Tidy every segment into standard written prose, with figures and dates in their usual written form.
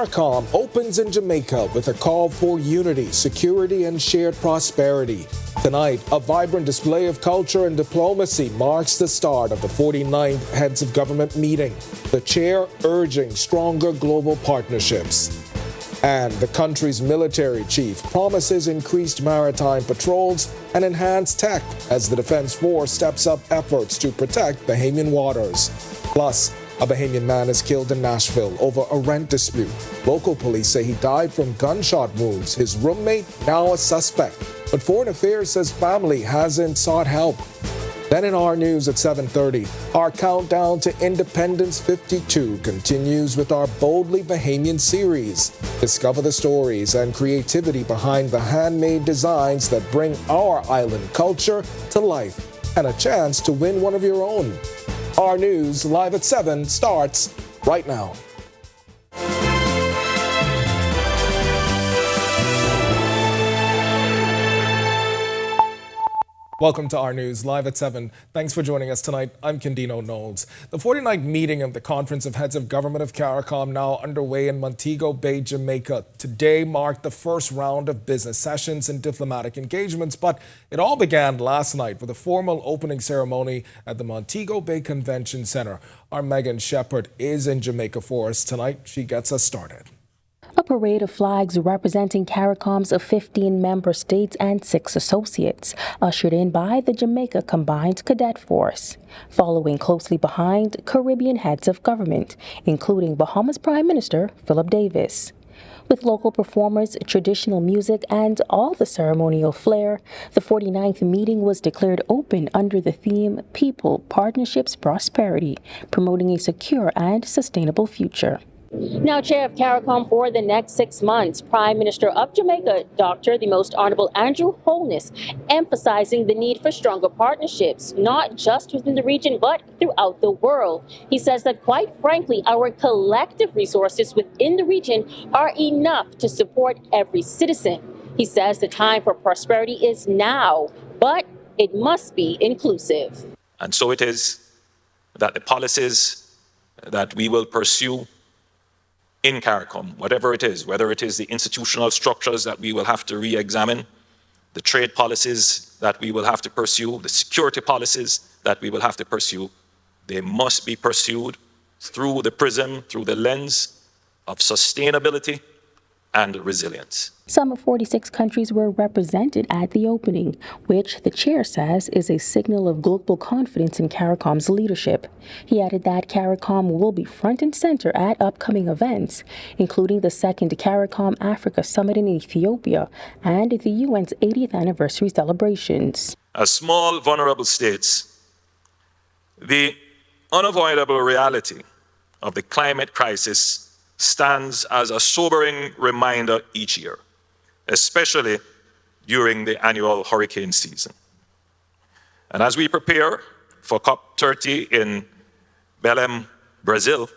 CARICOM opens in Jamaica with a call for unity, security, and shared prosperity. Tonight, a vibrant display of culture and diplomacy marks the start of the 49th Heads of Government meeting, the chair urging stronger global partnerships. And the country's military chief promises increased maritime patrols and enhanced tech as the Defense Force steps up efforts to protect Bahamian waters. Plus, a Bahamian man is killed in Nashville over a rent dispute. Local police say he died from gunshot wounds. His roommate now a suspect. But Foreign Affairs says family hasn't sought help. Then in our news at 7:30, our countdown to Independence 52 continues with our Boldly Bahamian series. Discover the stories and creativity behind the handmade designs that bring our island culture to life and a chance to win one of your own. Our news live at 7 starts right now. Welcome to our news live at 7. Thanks for joining us tonight. I'm Candino Knowles. The 49th meeting of the Conference of Heads of Government of CARICOM now underway in Montego Bay, Jamaica. Today marked the first round of business sessions and diplomatic engagements, but it all began last night with a formal opening ceremony at the Montego Bay Convention Center. Our Megan Shepherd is in Jamaica for us tonight. She gets us started. A parade of flags representing CARICOM's 15 member states and 6 associates, ushered in by the Jamaica Combined Cadet Force. Following closely behind, Caribbean heads of government, including Bahamas Prime Minister Philip Davis. With local performers, traditional music, and all the ceremonial flair, the 49th meeting was declared open under the theme People, Partnerships, Prosperity, promoting a secure and sustainable future. Now, Chair of CARICOM for the next 6 months, Prime Minister of Jamaica, Dr. the Most Honorable Andrew Holness, emphasizing the need for stronger partnerships, not just within the region, but throughout the world. He says that, quite frankly, our collective resources within the region are enough to support every citizen. He says the time for prosperity is now, but it must be inclusive. And so it is that the policies that we will pursue in CARICOM, whatever it is, whether it is the institutional structures that we will have to re-examine, the trade policies that we will have to pursue, the security policies that we will have to pursue, they must be pursued through the prism, through the lens of sustainability and resilience. Some 46 countries were represented at the opening, which the chair says is a signal of global confidence in CARICOM's leadership. He added that CARICOM will be front and center at upcoming events, including the second CARICOM Africa Summit in Ethiopia and the UN's 80th anniversary celebrations. As small, vulnerable states, the unavoidable reality of the climate crisis stands as a sobering reminder each year, especially during the annual hurricane season. And as we prepare for COP30 in Belém, Brazil,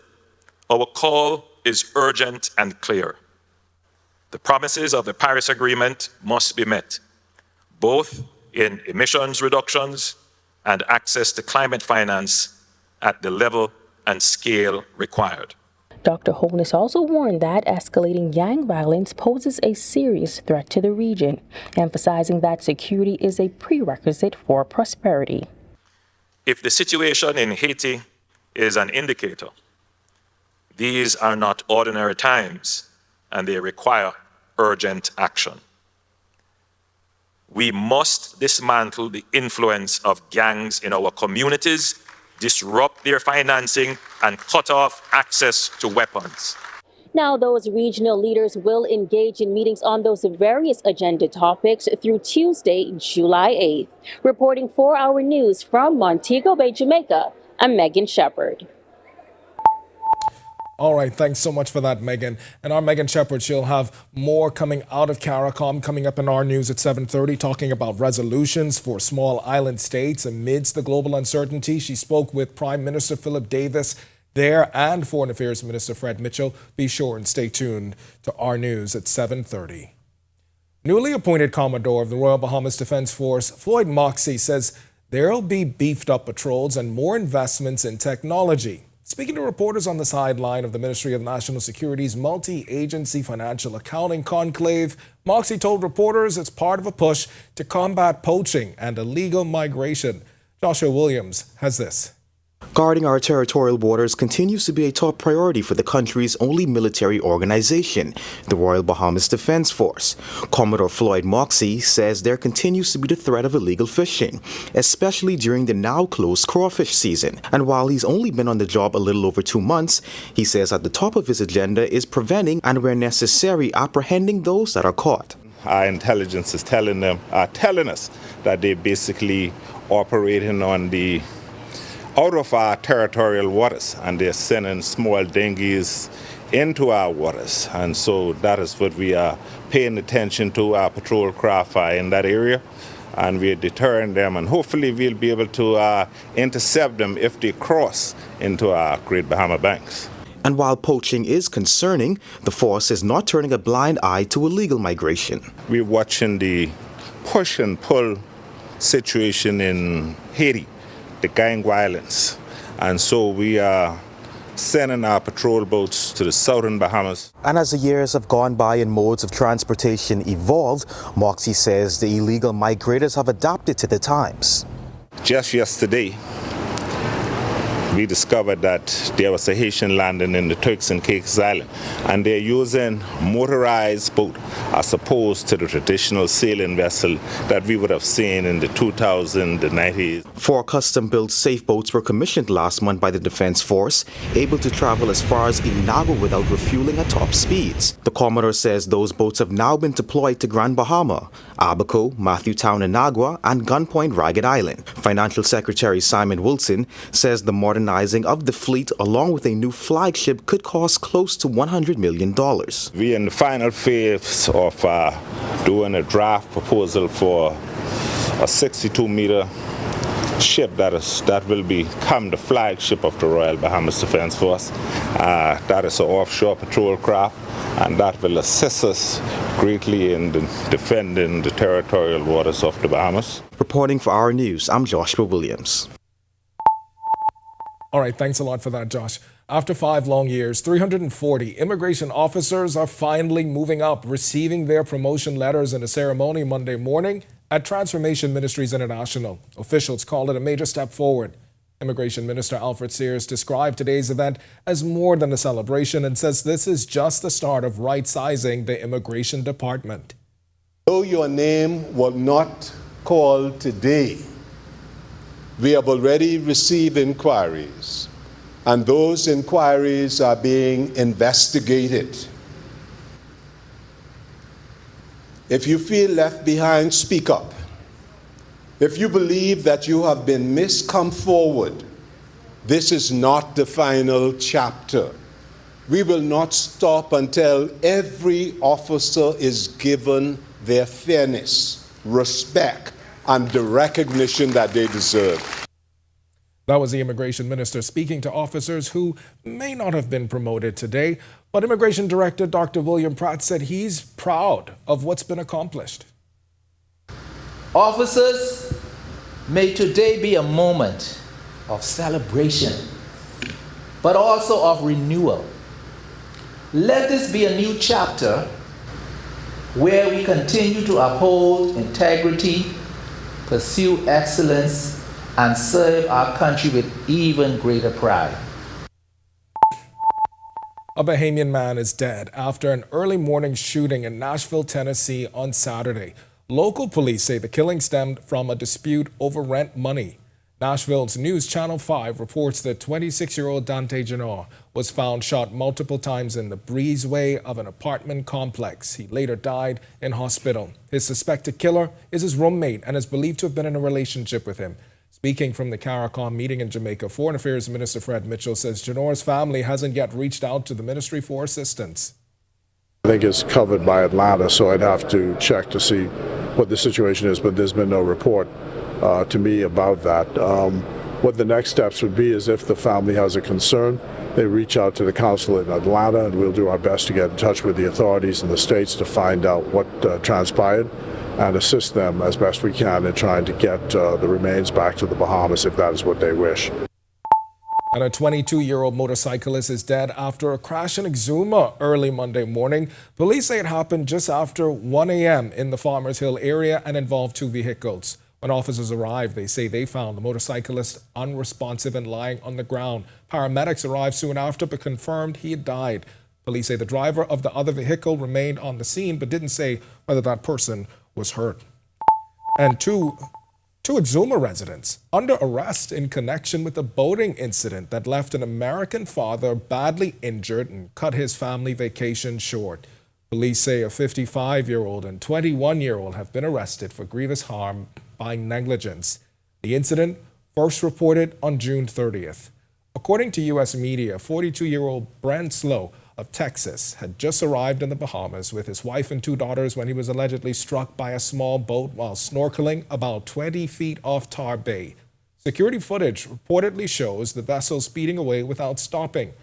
our call is urgent and clear. The promises of the Paris Agreement must be met, both in emissions reductions and access to climate finance at the level and scale required. Dr. Holness also warned that escalating gang violence poses a serious threat to the region, emphasizing that security is a prerequisite for prosperity. If the situation in Haiti is an indicator, these are not ordinary times, and they require urgent action. We must dismantle the influence of gangs in our communities, disrupt their financing, and cut off access to weapons. Now, those regional leaders will engage in meetings on those various agenda topics through Tuesday, July 8th. Reporting for our news from Montego Bay, Jamaica, I'm Megan Shepherd. All right, thanks so much for that, Megan. And our Megan Shepherd, she'll have more coming out of CARICOM coming up in our news at 7:30, talking about resolutions for small island states amidst the global uncertainty. She spoke with Prime Minister Philip Davis there and Foreign Affairs Minister Fred Mitchell. Be sure and stay tuned to our news at 7:30. Newly appointed Commodore of the Royal Bahamas Defense Force, Floyd Moxey, says there'll be beefed up patrols and more investments in technology. Speaking to reporters on the sideline of the Ministry of National Security's multi-agency financial accounting conclave, Moxie told reporters it's part of a push to combat poaching and illegal migration. Joshua Williams has this. Guarding our territorial waters continues to be a top priority for the country's only military organization, the Royal Bahamas Defense Force. Commodore Floyd Moxie says there continues to be the threat of illegal fishing, especially during the now closed crawfish season. And while he's only been on the job a little over 2 months, he says at the top of his agenda is preventing and, where necessary, apprehending those that are caught. Our intelligence is telling us that they're basically operating on the out of our territorial waters, and they're sending small dinghies into our waters. And so that is what we are paying attention to. Our patrol craft are in that area, and we're deterring them, and hopefully we'll be able to intercept them if they cross into our Great Bahama Banks. And while poaching is concerning, the force is not turning a blind eye to illegal migration. We're watching the push and pull situation in Haiti, the gang violence, and so we are sending our patrol boats to the southern Bahamas. And as the years have gone by and modes of transportation evolved, Moxie says the illegal migrators have adapted to the times. Just yesterday, we discovered that there was a Haitian landing in the Turks and Caicos Island, and they're using motorized boat as opposed to the traditional sailing vessel that we would have seen in the 2090s. 4 custom-built safe boats were commissioned last month by the Defense Force, able to travel as far as Inagua without refueling at top speeds. The Commodore says those boats have now been deployed to Grand Bahama, Abaco, Matthewtown, Inagua, and Gunpoint, Ragged Island. Financial Secretary Simon Wilson says the modernizing of the fleet along with a new flagship could cost close to $100 million. We're in the final phase of doing a draft proposal for a 62-meter ship that will become the flagship of the Royal Bahamas Defense Force. That is an offshore patrol craft, and that will assist us greatly in defending the territorial waters of the Bahamas. Reporting for Our News, I'm Joshua Williams. All right, thanks a lot for that, Josh. After 5 long years, 340 immigration officers are finally moving up, receiving their promotion letters in a ceremony Monday morning at Transformation Ministries International. Officials call it a major step forward. Immigration Minister Alfred Sears described today's event as more than a celebration and says this is just the start of right-sizing the immigration department. Though your name was not called today, we have already received inquiries, and those inquiries are being investigated. If you feel left behind, speak up. If you believe that you have been missed, come forward. This is not the final chapter. We will not stop until every officer is given their fairness, respect, and the recognition that they deserve. That was the Immigration Minister speaking to officers who may not have been promoted today, but Immigration Director Dr. William Pratt said he's proud of what's been accomplished. Officers, may today be a moment of celebration, but also of renewal. Let this be a new chapter where we continue to uphold integrity, pursue excellence, and serve our country with even greater pride. A Bahamian man is dead after an early morning shooting in Nashville, Tennessee on Saturday. Local police say the killing stemmed from a dispute over rent money. Nashville's News Channel 5 reports that 26-year-old Dante Janor was found shot multiple times in the breezeway of an apartment complex. He later died in hospital. His suspected killer is his roommate and is believed to have been in a relationship with him. Speaking from the CARICOM meeting in Jamaica, Foreign Affairs Minister Fred Mitchell says Janor's family hasn't yet reached out to the ministry for assistance. I think it's covered by Atlanta, so I'd have to check to see what the situation is, but there's been no report to me about that. What the next steps would be is if the family has a concern, they reach out to the consulate in Atlanta, and we'll do our best to get in touch with the authorities in the states to find out what transpired and assist them as best we can in trying to get the remains back to the Bahamas if that is what they wish. And a 22-year-old motorcyclist is dead after a crash in Exuma early Monday morning. Police say it happened just after 1 a.m. in the Farmers Hill area and involved two vehicles. When officers arrived, they say they found the motorcyclist unresponsive and lying on the ground. Paramedics arrived soon after but confirmed he had died. Police say the driver of the other vehicle remained on the scene but didn't say whether that person was hurt. And two Exuma residents under arrest in connection with a boating incident that left an American father badly injured and cut his family vacation short. Police say a 55-year-old and 21-year-old have been arrested for grievous harm by negligence. The incident first reported on June 30th. According to U.S. media, 42-year-old Brent Slow of Texas had just arrived in the Bahamas with his wife and two daughters when he was allegedly struck by a small boat while snorkeling about 20 feet off Tar Bay. Security footage reportedly shows the vessel speeding away without stopping.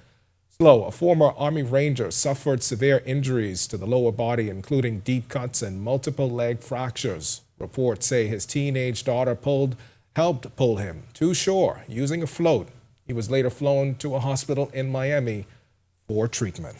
Slow, a former Army Ranger, suffered severe injuries to the lower body, including deep cuts and multiple leg fractures. Reports say his teenage daughter helped pull him to shore using a float. He was later flown to a hospital in Miami for treatment.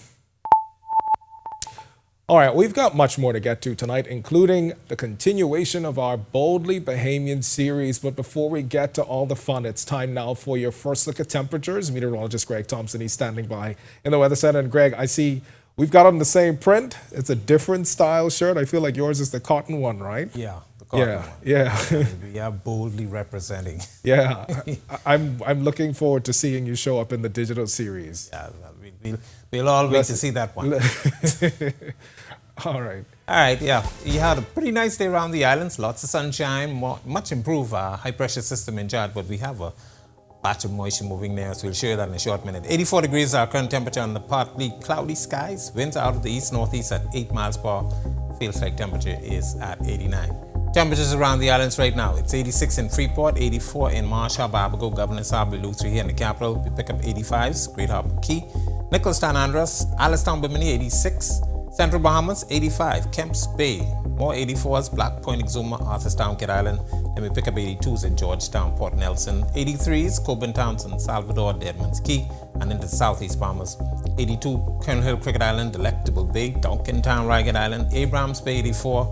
All right, we've got much more to get to tonight, including the continuation of our Boldly Bahamian series. But before we get to all the fun, it's time now for your first look at temperatures. Meteorologist Greg Thompson, he's standing by in the Weather Center. And Greg, I see we've got on the same print. It's a different style shirt. I feel like yours is the cotton one, right? Yeah, the cotton one. Yeah. We are boldly representing. Yeah, I'm looking forward to seeing you show up in the digital series. Yeah, we'll all wait to see that one. All right. All right, yeah. You had a pretty nice day around the islands. Lots of sunshine, much improved high-pressure system in charge, but we have a batch of moisture moving there, so we'll show you that in a short minute. 84 degrees is our current temperature on the partly cloudy skies. Winds out of the east-northeast at 8 miles per hour. Feels like temperature is at 89. Temperatures around the islands right now. It's 86 in Freeport, 84 in Marsh Harbour, Abago, Governor's Harbour, Lutherie here in the capital. We pick up 85s, Great Harbour Key, Nicholstown, Andros, Alistown, Bimini, 86. Central Bahamas, 85. Kemps Bay, more 84s, Black Point, Exuma, Arthurstown, Kidd Island. Then we pick up 82s in Georgetown, Port Nelson. 83s, Coburn Townsend, Salvador, Deadman's Key, and into the Southeast Bahamas. 82, Colonel Hill, Cricket Island, Delectable Bay, Duncantown, Ragged Island. Abrams Bay, 84.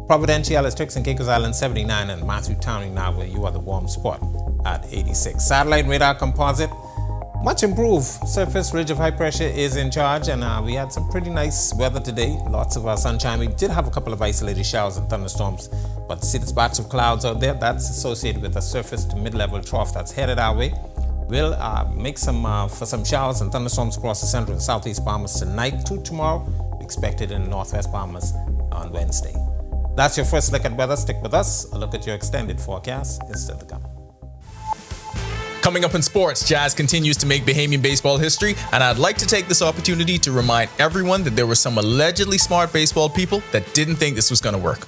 Providenciales, Turks and Caicos Island, 79, and Matthew Town, now where you are the warm spot at 86. Satellite radar composite, much improved. Surface ridge of high pressure is in charge, and we had some pretty nice weather today. Lots of sunshine. We did have a couple of isolated showers and thunderstorms, but see this batch of clouds out there, that's associated with a surface to mid-level trough that's headed our way. We'll make for some showers and thunderstorms across the central and southeast Bahamas tonight to tomorrow. Expected in the northwest Bahamas on Wednesday. That's your first look at weather. Stick with us. A look at your extended forecast is still to come. Coming up in sports, Jazz continues to make Bahamian baseball history, and I'd like to take this opportunity to remind everyone that there were some allegedly smart baseball people that didn't think this was going to work.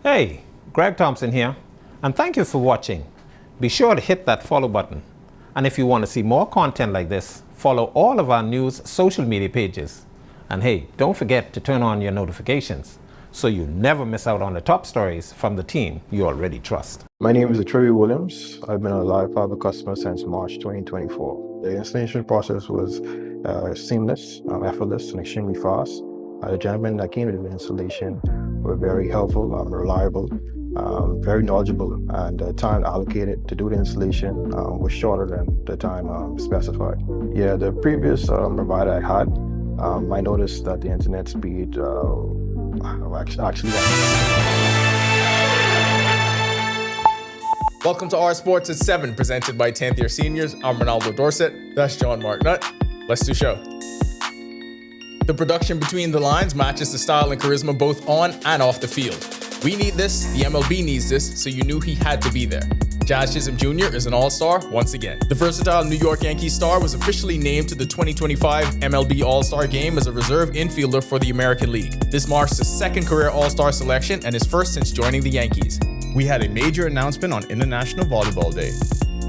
Hey, Greg Thompson here, and thank you for watching. Be sure to hit that follow button. And if you want to see more content like this, follow all of our news social media pages. And hey, don't forget to turn on your notifications so you never miss out on the top stories from the team you already trust. My name is Troy Williams. I've been a Live Fiber customer since March 2024. The installation process was seamless, effortless, and extremely fast. The gentlemen that came to do the installation were very helpful, reliable, very knowledgeable, and the time allocated to do the installation was shorter than the time specified. Yeah, the previous provider I had, I noticed that the internet speed actually. Welcome to Our Sports at 7, presented by 10th year seniors. I'm Ronaldo Dorset. That's John Marknut. Let's do show. The production between the lines matches the style and charisma both on and off the field. We need this, the MLB needs this, so you knew he had to be there. Jazz Chisholm Jr. is an all-star once again. The versatile New York Yankees star was officially named to the 2025 MLB All-Star Game as a reserve infielder for the American League. This marks his second career All-Star selection and his first since joining the Yankees. We had a major announcement on International Volleyball Day.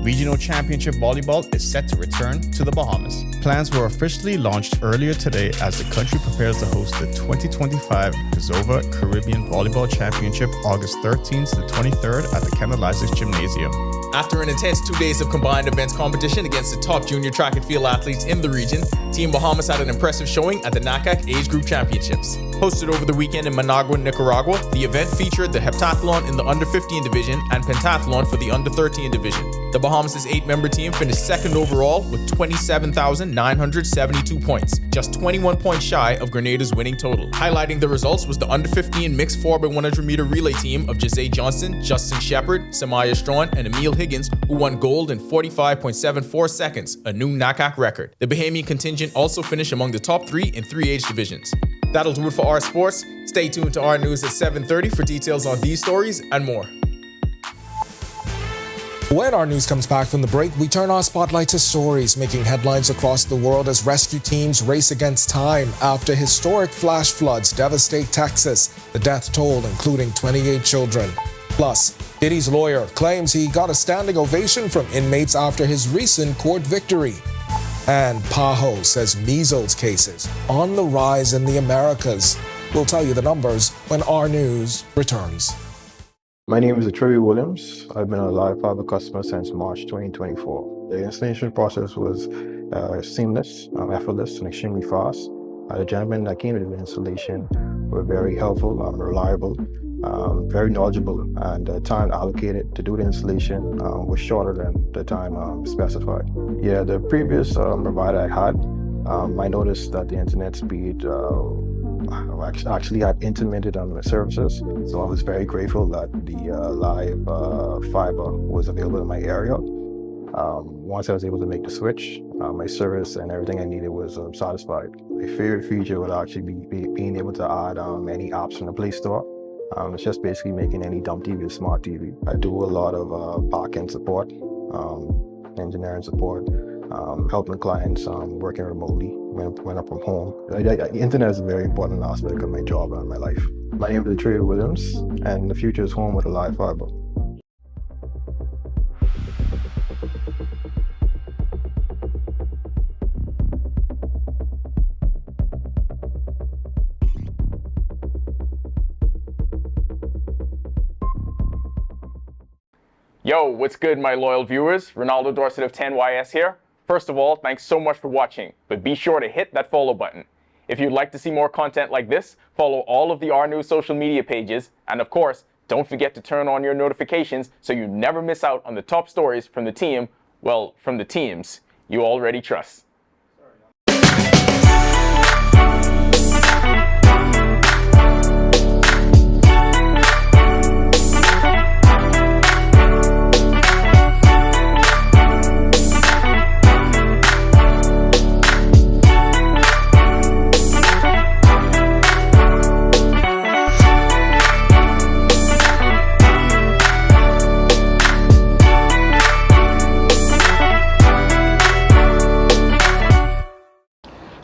Regional Championship Volleyball is set to return to the Bahamas. Plans were officially launched earlier today as the country prepares to host the 2025 Kazova Caribbean Volleyball Championship August 13th to 23rd at the Canalisis Gymnasium. After an intense 2 days of combined events competition against the top junior track and field athletes in the region, Team Bahamas had an impressive showing at the NACAC Age Group Championships. Hosted over the weekend in Managua, Nicaragua, the event featured the heptathlon in the under 15 division and pentathlon for the under 13 division. The Bahamas' 8-member team finished second overall with 27,972 points, just 21 points shy of Grenada's winning total. Highlighting the results was the under 15 mixed 4x100 meter relay team of Jose Johnston, Justin Shepard, Samaya Strawn, and Emil Higgins, who won gold in 45.74 seconds, a new NACAC record. The Bahamian contingent also finished among the top 3 in 3 age divisions. That'll do it for our sports. Stay tuned to our news at 7:30 for details on these stories and more. When our news comes back from the break, we turn our spotlight to stories making headlines across the world as rescue teams race against time after historic flash floods devastate Texas. The death toll including 28 children. Plus, Diddy's lawyer claims he got a standing ovation from inmates after his recent court victory. And PAHO says measles cases on the rise in the Americas. We'll tell you the numbers when our news returns. My name is Renewable Williams. I've been a Live Fiber customer since March 2024. The installation process was seamless, effortless, and extremely fast. The gentlemen that came to the installation were very helpful, reliable, very knowledgeable, and the time allocated to do the installation was shorter than the time specified. Yeah, the previous provider I had, I noticed that the internet speed actually had intermittent on the services, so I was very grateful that the live fiber was available in my area. Once I was able to make the switch, my service and everything I needed was satisfied. My favorite feature would actually be being able to add any apps from the Play Store. It's just basically making any dumb TV a smart TV. I do a lot of back-end support, engineering support, helping clients working remotely when I'm from home. The internet is a very important aspect of my job and my life. My name is Renewable Williams, and the future is home with a live fiber. Yo, what's good, my loyal viewers? Ronaldo Dorset of 10YS here. First of all, thanks so much for watching, but be sure to hit that follow button. If you'd like to see more content like this, follow all of the R News social media pages, and of course, don't forget to turn on your notifications so you never miss out on the top stories from the team, well, from the teams you already trust.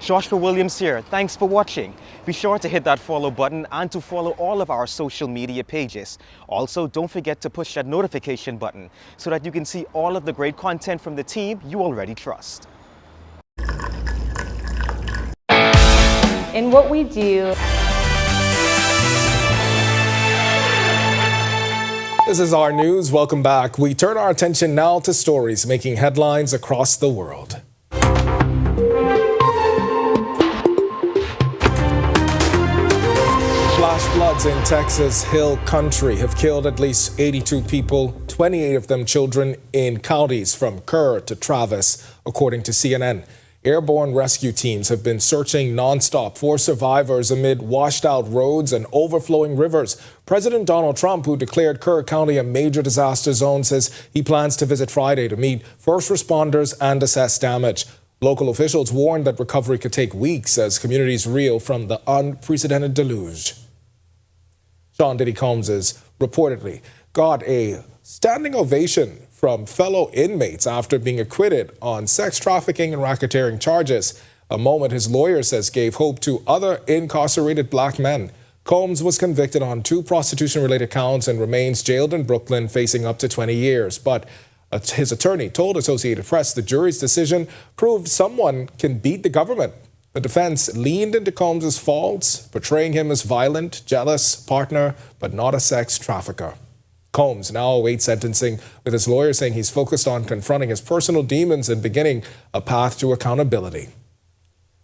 Joshua Williams here. Thanks for watching. Be sure to hit that follow button and to follow all of our social media pages. Also, don't forget to push that notification button so that you can see all of the great content from the team you already trust. In what we do. This is our news. Welcome back. We turn our attention now to stories making headlines across the world. Flash floods in Texas Hill Country have killed at least 82 people, 28 of them children, in counties from Kerr to Travis, according to CNN. Airborne rescue teams have been searching nonstop for survivors amid washed-out roads and overflowing rivers. President Donald Trump, who declared Kerr County a major disaster zone, says he plans to visit Friday to meet first responders and assess damage. Local officials warned that recovery could take weeks as communities reel from the unprecedented deluge. Sean Diddy Combs has reportedly got a standing ovation from fellow inmates after being acquitted on sex trafficking and racketeering charges, a moment his lawyer says gave hope to other incarcerated black men. Combs was convicted on 2 prostitution-related counts and remains jailed in Brooklyn, facing up to 20 years. But his attorney told Associated Press the jury's decision proved someone can beat the government. The defense leaned into Combs' faults, portraying him as violent, jealous partner, but not a sex trafficker. Combs now awaits sentencing, with his lawyer saying he's focused on confronting his personal demons and beginning a path to accountability.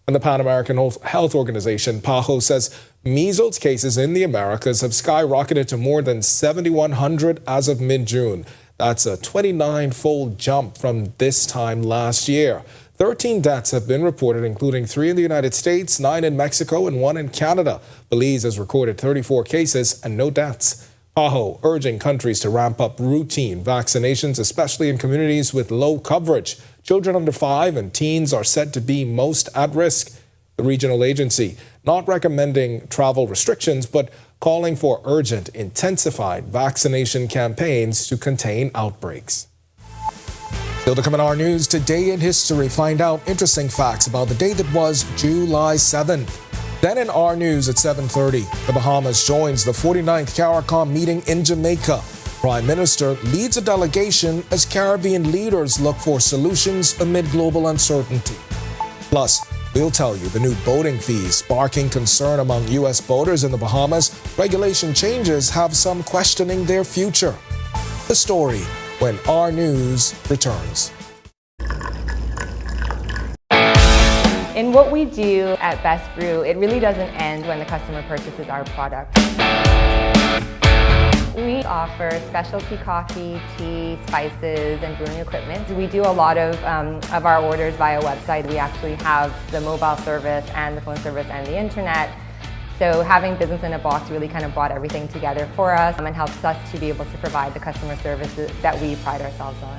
And the Pan American Health Organization, PAHO, says measles cases in the Americas have skyrocketed to more than 7,100 as of mid-June. That's a 29-fold jump from this time last year. 13 deaths have been reported, including 3 in the United States, 9 in Mexico, and 1 in Canada. Belize has recorded 34 cases and no deaths. PAHO urging countries to ramp up routine vaccinations, especially in communities with low coverage. Children under 5 and teens are said to be most at risk. The regional agency not recommending travel restrictions, but calling for urgent, intensified vaccination campaigns to contain outbreaks. Still to come in our news, today in history, find out interesting facts about the day that was July 7th. Then in our news at 7:30, the Bahamas joins the 49th CARICOM meeting in Jamaica. Prime Minister leads a delegation as Caribbean leaders look for solutions amid global uncertainty. Plus, we'll tell you the new boating fees sparking concern among U.S. boaters in the Bahamas. Regulation changes have some questioning their future. The story when our news returns. In what we do at Best Brew, it really doesn't end when the customer purchases our product. We offer specialty coffee, tea, spices, and brewing equipment. We do a lot of our orders via website. We actually have the mobile service and the phone service and the internet. So having business in a box really kind of brought everything together for us and helps us to be able to provide the customer services that we pride ourselves on.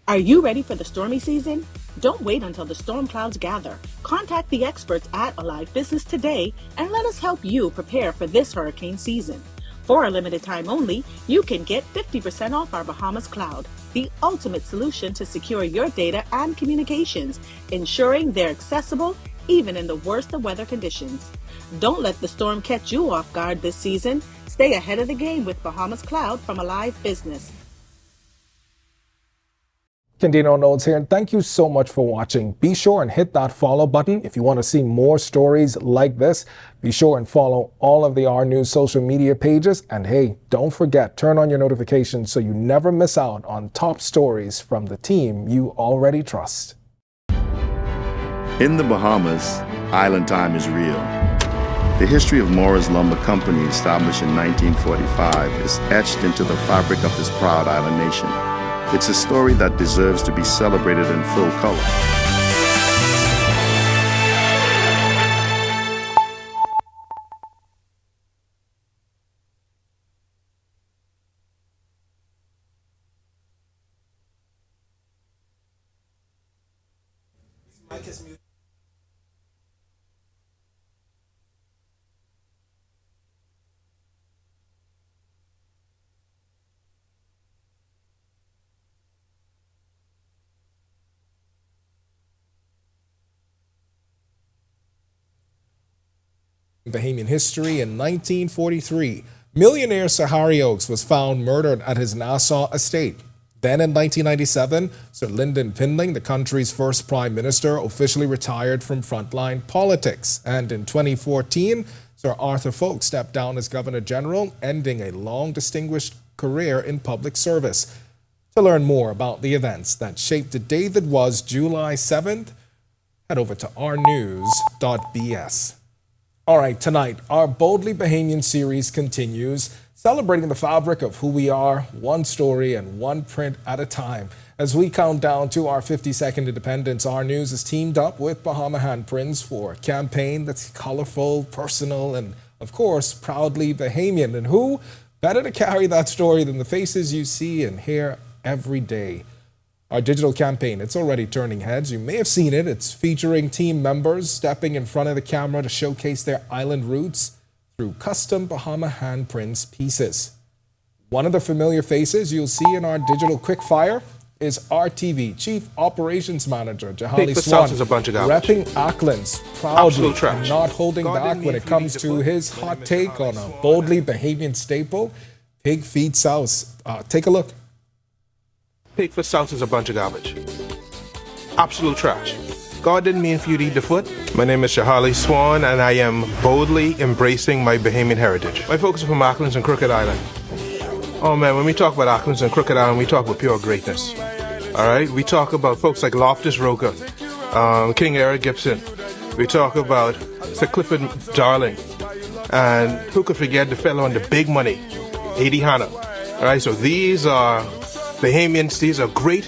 Are you ready for the stormy season? Don't wait until the storm clouds gather. Contact the experts at Alive Business today and let us help you prepare for this hurricane season. For a limited time only, you can get 50% off our Bahamas Cloud, the ultimate solution to secure your data and communications, ensuring they're accessible even in the worst of weather conditions. Don't let the storm catch you off guard this season. Stay ahead of the game with Bahamas Cloud from Alive Business. Candino Notes here, and thank you so much for watching. Be sure and hit that follow button if you want to see more stories like this. Be sure and follow all of the R News social media pages. And hey, don't forget, turn on your notifications so you never miss out on top stories from the team you already trust. In the Bahamas, island time is real. The history of Morris Lumber Company, established in 1945, is etched into the fabric of this proud island nation. It's a story that deserves to be celebrated in full color. Bahamian history in 1943, millionaire Sir Harry Oakes was found murdered at his Nassau estate. Then in 1997, Sir Lyndon Pinling, the country's first prime minister, officially retired from frontline politics. And in 2014, Sir Arthur Foulkes stepped down as Governor General, ending a long distinguished career in public service. To learn more about the events that shaped the day that was July 7th, head over to rnews.bs. All right, tonight, our Boldly Bahamian series continues, celebrating the fabric of who we are, one story and one print at a time. As we count down to our 52nd independence, our news is teamed up with Bahama Handprints for a campaign that's colorful, personal, and, of course, proudly Bahamian. And who better to carry that story than the faces you see and hear every day? Our digital campaign, it's already turning heads. You may have seen it. It's featuring team members stepping in front of the camera to showcase their island roots through custom Bahama Handprints pieces. One of the familiar faces you'll see in our digital quickfire, is RTV Chief Operations Manager Jahali Pig for Swan, South is a bunch of garbage. repping Acklands proudly Absolute trash. and not holding God back didn't when mean it for you comes to to put his hot take on a boldly Bahamian staple, Pig feet South. Take a look. Pig for South is a bunch of garbage. Absolute trash. God didn't mean for you to eat the foot. My name is Jahali Swan, and I am boldly embracing my Bahamian heritage. My focus is from Acklands and Crooked Island. Oh man, when we talk about Acklands and Crooked Island, we talk about pure greatness. All right, we talk about folks like Loftus Roker, King Eric Gibson. We talk about Sir Clifford Darling, and who could forget the fellow on the big money, Eddie Hanna. All right, so these are Bahamians. These are great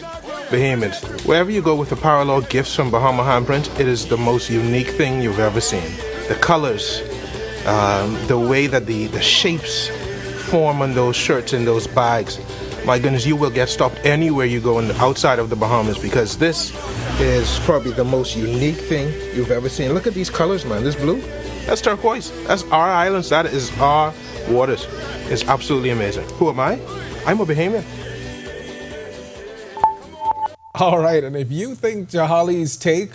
Bahamians. Wherever you go with the parallel gifts from Bahama Handprint, it is the most unique thing you've ever seen. The colors, the way that the shapes form on those shirts and those bags. My goodness, you will get stopped anywhere you go outside of the Bahamas, because this is probably the most unique thing you've ever seen. Look at these colors, man. This blue, that's turquoise. That's our islands. That is our waters. It's absolutely amazing. Who am I? I'm a Bahamian. All right, and if you think Jahali's take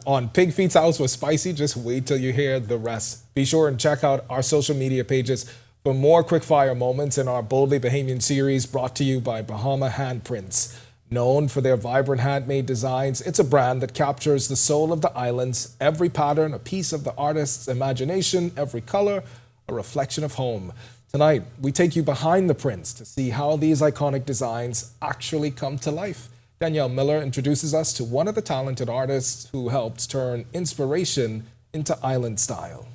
on Pig Feet's House was spicy, just wait till you hear the rest. Be sure and check out our social media pages for more quickfire moments in our Boldly Bahamian series brought to you by Bahama Handprints. Known for their vibrant handmade designs, it's a brand that captures the soul of the islands. Every pattern, a piece of the artist's imagination, every color, a reflection of home. Tonight, we take you behind the prints to see how these iconic designs actually come to life. Danielle Miller introduces us to one of the talented artists who helped turn inspiration into island style.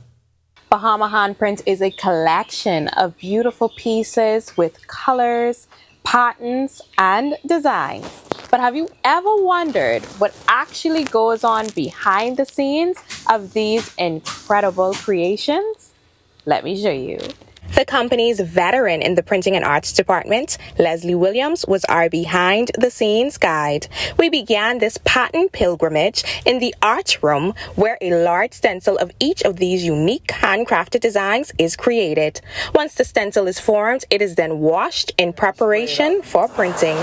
Bahama Handprint is a collection of beautiful pieces with colors, patterns, and designs. But have you ever wondered what actually goes on behind the scenes of these incredible creations? Let me show you. The company's veteran in the printing and arts department, Leslie Williams, was our behind-the-scenes guide. We began this pattern pilgrimage in the art room, where a large stencil of each of these unique handcrafted designs is created. Once the stencil is formed, it is then washed in preparation for printing.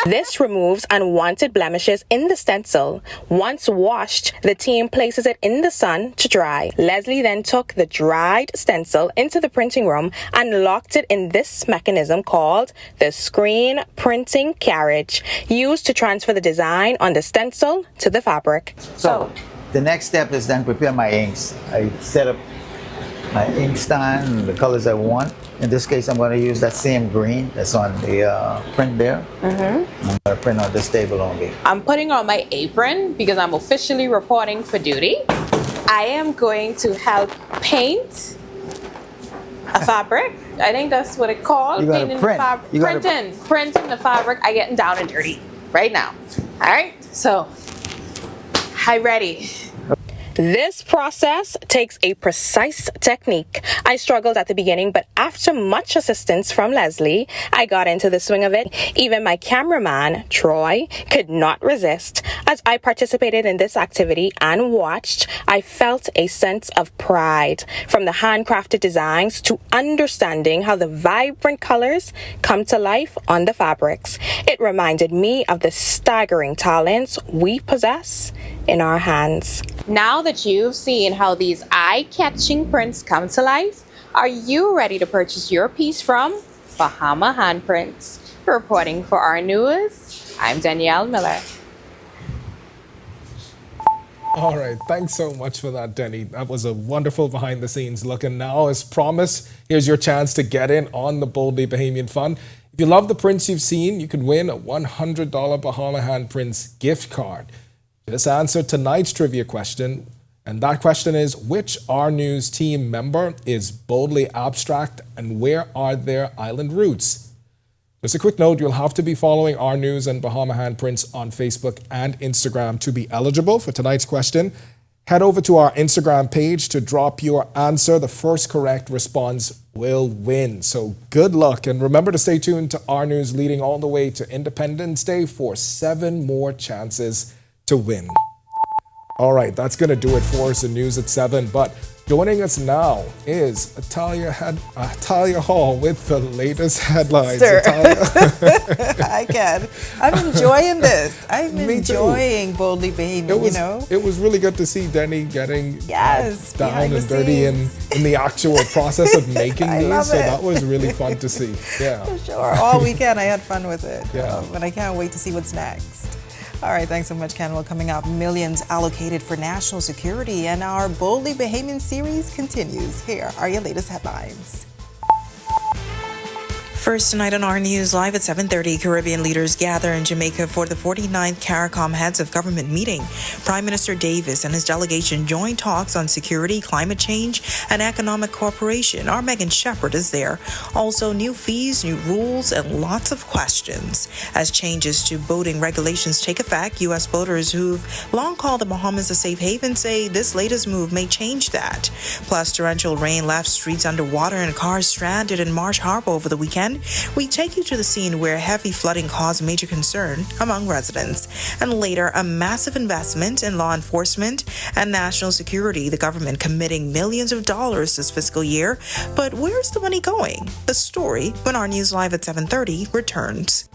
This removes unwanted blemishes in the stencil. Once washed, the team places it in the sun to dry. Leslie then took the dried stencil into the printing room and locked it in this mechanism called the screen printing carriage, used to transfer the design on the stencil to the fabric. So the next step is then prepare my inks. I set up my ink stand, the colors I want. In this case, I'm going to use that same green that's on the print there. I'm going to print on this table only. I'm putting on my apron because I'm officially reporting for duty. I am going to help paint a fabric. I think that's what it's called. You gotta print. Printing the fabric. I getting down and dirty right now. All right, so I'm ready. This process takes a precise technique. I struggled at the beginning, but after much assistance from Leslie, I got into the swing of it. Even my cameraman, Troy, could not resist. As I participated in this activity and watched, I felt a sense of pride, from the handcrafted designs to understanding how the vibrant colors come to life on the fabrics. It reminded me of the staggering talents we possess in our hands. Now that you've seen how these eye-catching prints come to life, are you ready to purchase your piece from Bahama Handprints? Reporting for our news, I'm Danielle Miller. All right, thanks so much for that, Denny. That was a wonderful behind-the-scenes look. And now, as promised, here's your chance to get in on the Boldly Bahamian fun. If you love the prints you've seen, you can win a $100 Bahama Handprints gift card. Just answer tonight's trivia question, and that question is, which R News team member is boldly abstract and where are their island roots? Just a quick note, you'll have to be following R News and Bahama Handprints on Facebook and Instagram to be eligible for tonight's question. Head over to our Instagram page to drop your answer. The first correct response will win. So good luck, and remember to stay tuned to R News leading all the way to Independence Day for 7 more chances to win. All right, that's going to do it for us in News at 7. But Joining us now is Atalia Hall with the latest headlines. Sir. Atalia. I can. I'm enjoying this. I'm enjoying Boldly Bahamian, It was really good to see Denny getting down and dirty in scenes. the actual process of making I these. love So it. that was really fun to see. Yeah. For sure. All weekend I had fun with it. Yeah. But I can't wait to see what's next. All right, thanks so much, Ken. Well, coming up, millions allocated for national security, and our Boldly Bahamian series continues. Here are your latest headlines. First tonight on our news live at 7:30, Caribbean leaders gather in Jamaica for the 49th CARICOM Heads of Government meeting. Prime Minister Davis and his delegation join talks on security, climate change, and economic cooperation. Our Megan Shepherd is there. Also, new fees, new rules, and lots of questions. As changes to boating regulations take effect, U.S. boaters who've long called the Bahamas a safe haven say this latest move may change that. Plus, torrential rain left streets underwater and cars stranded in Marsh Harbour over the weekend. We take you to the scene where heavy flooding caused major concern among residents. And later, a massive investment in law enforcement and national security, the government committing millions of dollars this fiscal year. But where's the money going? The story when our news live at 7:30 returns.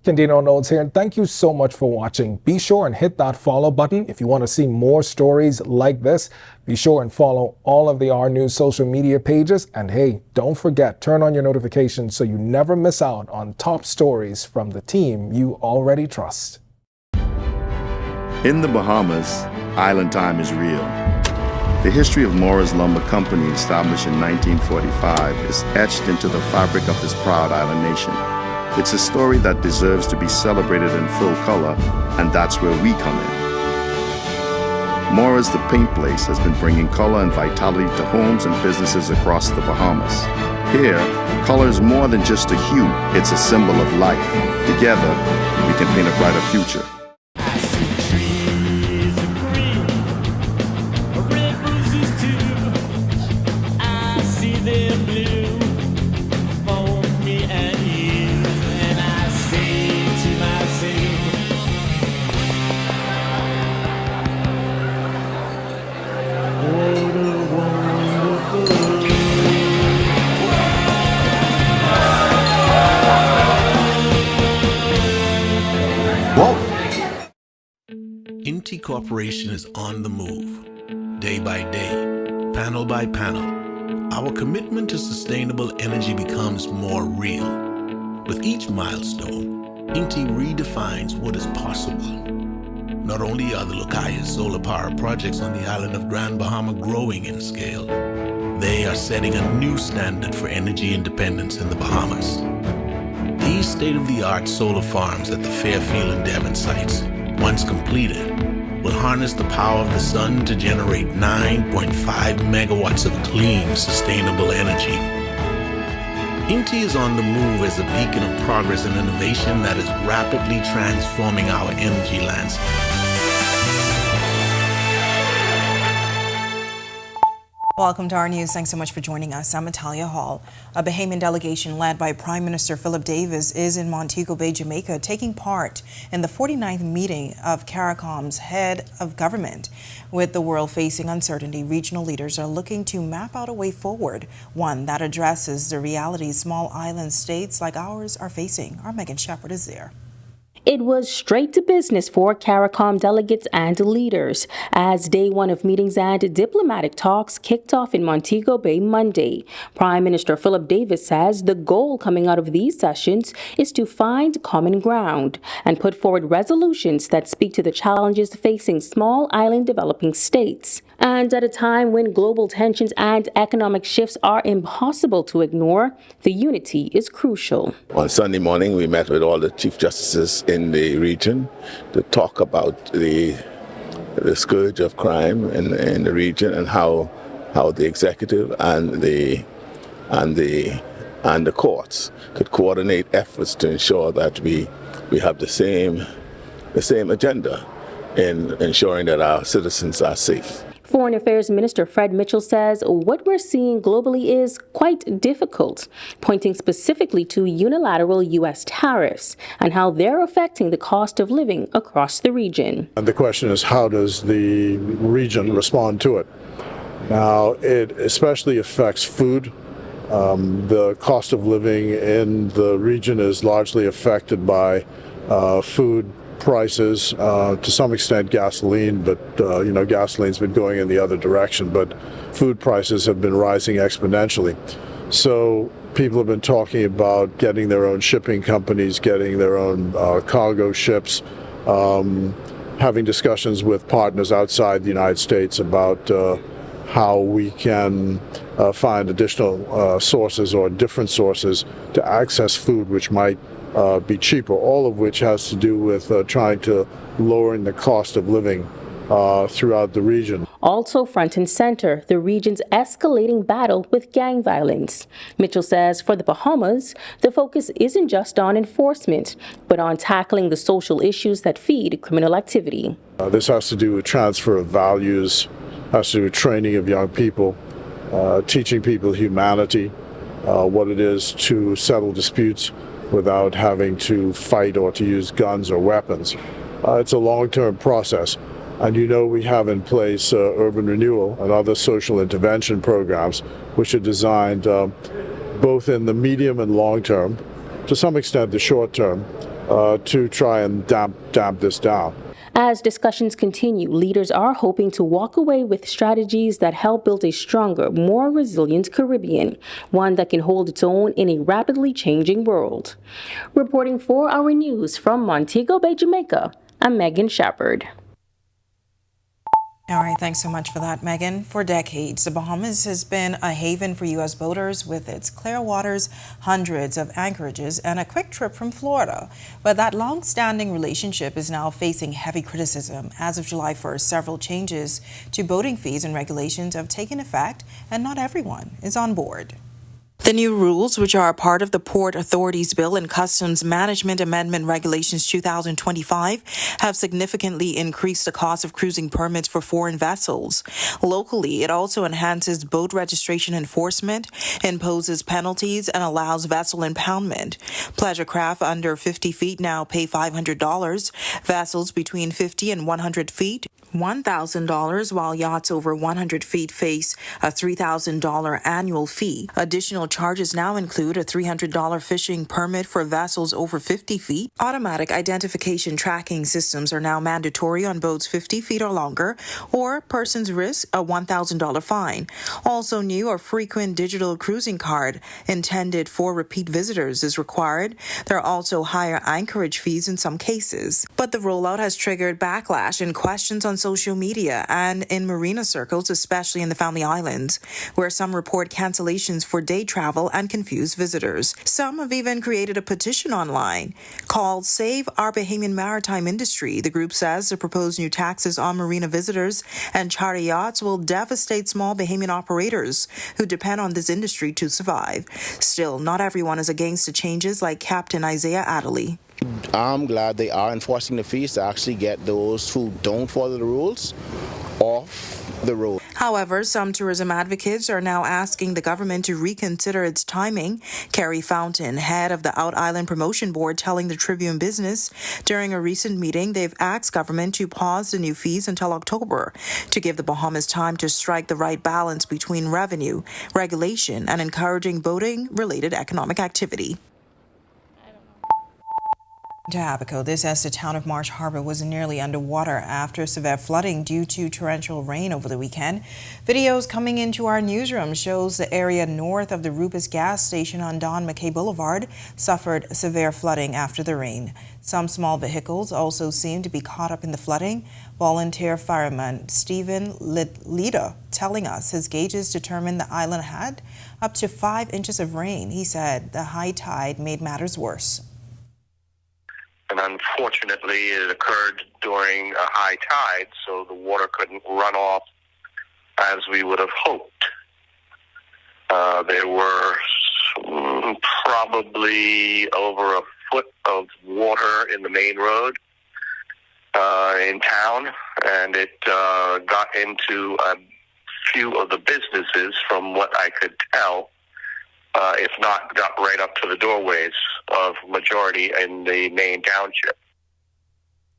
Candino Notes here, and thank you so much for watching. Be sure and hit that follow button if you want to see more stories like this. Be sure and follow all of the R News social media pages. And hey, don't forget, turn on your notifications so you never miss out on top stories from the team you already trust. In the Bahamas, island time is real. The history of Morris Lumber Company, established in 1945, is etched into the fabric of this proud island nation. It's a story that deserves to be celebrated in full color, and that's where we come in. Mora's The Paint Place has been bringing color and vitality to homes and businesses across the Bahamas. Here, color is more than just a hue, it's a symbol of life. Together, we can paint a brighter future. INTI Corporation is on the move, day by day, panel by panel. Our commitment to sustainable energy becomes more real. With each milestone, INTI redefines what is possible. Not only are the Lucayas solar power projects on the island of Grand Bahama growing in scale, they are setting a new standard for energy independence in the Bahamas. These state-of-the-art solar farms at the Fairfield and Devon sites, once completed, will harness the power of the sun to generate 9.5 megawatts of clean, sustainable energy. INTI is on the move as a beacon of progress and innovation that is rapidly transforming our energy landscape. Welcome to our news. Thanks so much for joining us. I'm Atalia Hall. A Bahamian delegation led by Prime Minister Philip Davis is in Montego Bay, Jamaica, taking part in the 49th meeting of CARICOM's Head of Government. With the world facing uncertainty, regional leaders are looking to map out a way forward, one that addresses the realities small island states like ours are facing. Our Megan Shepherd is there. It was straight to business for CARICOM delegates and leaders as day one of meetings and diplomatic talks kicked off in Montego Bay Monday. Prime Minister Philip Davis says the goal coming out of these sessions is to find common ground and put forward resolutions that speak to the challenges facing small island developing states. And at a time when global tensions and economic shifts are impossible to ignore, the unity is crucial. On Sunday morning, we met with all the chief justices in the region to talk about the scourge of crime in the region and how the executive and the courts could coordinate efforts to ensure that we have the same agenda in ensuring that our citizens are safe. Foreign Affairs Minister Fred Mitchell says what we're seeing globally is quite difficult, pointing specifically to unilateral U.S. tariffs and how they're affecting the cost of living across the region. And the question is, how does the region respond to it? Now, it especially affects food. The cost of living in the region is largely affected by food prices, to some extent gasoline, but gasoline's been going in the other direction, but food prices have been rising exponentially. So people have been talking about getting their own shipping companies, getting their own cargo ships, having discussions with partners outside the United States about how we can find additional sources or different sources to access food which might be cheaper, all of which has to do with trying to lower the cost of living throughout the region. Also front and center, the region's escalating battle with gang violence. Mitchell says for the Bahamas, the focus isn't just on enforcement, but on tackling the social issues that feed criminal activity. This has to do with transfer of values, has to do with training of young people, teaching people humanity, what it is to settle disputes without having to fight or to use guns or weapons. It's a long-term process. And we have in place urban renewal and other social intervention programs which are designed both in the medium and long term, to some extent the short term, to try and damp this down. As discussions continue, leaders are hoping to walk away with strategies that help build a stronger, more resilient Caribbean, one that can hold its own in a rapidly changing world. Reporting for our news from Montego Bay, Jamaica, I'm Megan Shepard. All right, thanks so much for that, Megan. For decades, the Bahamas has been a haven for U.S. boaters with its clear waters, hundreds of anchorages, and a quick trip from Florida. But that long-standing relationship is now facing heavy criticism. As of July 1st, several changes to boating fees and regulations have taken effect, and not everyone is on board. The new rules, which are a part of the Port Authority's Bill and Customs Management Amendment Regulations 2025, have significantly increased the cost of cruising permits for foreign vessels. Locally, it also enhances boat registration enforcement, imposes penalties, and allows vessel impoundment. Pleasure craft under 50 feet now pay $500, vessels between 50 and 100 feet, $1,000, while yachts over 100 feet face a $3,000 annual fee. Additional charges now include a $300 fishing permit for vessels over 50 feet. Automatic identification tracking systems are now mandatory on boats 50 feet or longer, or persons risk a $1,000 fine. Also new, a frequent digital cruising card intended for repeat visitors is required. There are also higher anchorage fees in some cases. But the rollout has triggered backlash and questions on social media and in marina circles, especially in the Family Islands, where some report cancellations for day travel and confuse visitors. Some have even created a petition online called Save Our Bahamian Maritime Industry. The group says the proposed new taxes on marina visitors and charter yachts will devastate small Bahamian operators who depend on this industry to survive. Still, not everyone is against the changes, like Captain Isaiah Adderley. I'm glad they are enforcing the fees to actually get those who don't follow the rules off the road. However, some tourism advocates are now asking the government to reconsider its timing. Carrie Fountain, head of the Out Island Promotion Board, telling the Tribune Business during a recent meeting they've asked government to pause the new fees until October to give the Bahamas time to strike the right balance between revenue, regulation, and encouraging boating-related economic activity. To Abaco, this as the town of Marsh Harbour was nearly underwater after severe flooding due to torrential rain over the weekend. Videos coming into our newsroom shows the area north of the Rupus gas station on Don McKay Boulevard suffered severe flooding after the rain. Some small vehicles also seem to be caught up in the flooding. Volunteer fireman Stephen Lida telling us his gauges determined the island had up to 5 inches of rain. He said the high tide made matters worse. And unfortunately, it occurred during a high tide, so the water couldn't run off as we would have hoped. There were probably over a foot of water in the main road in town, and it got into a few of the businesses, from what I could tell. If not, got right up to the doorways of majority in the main township.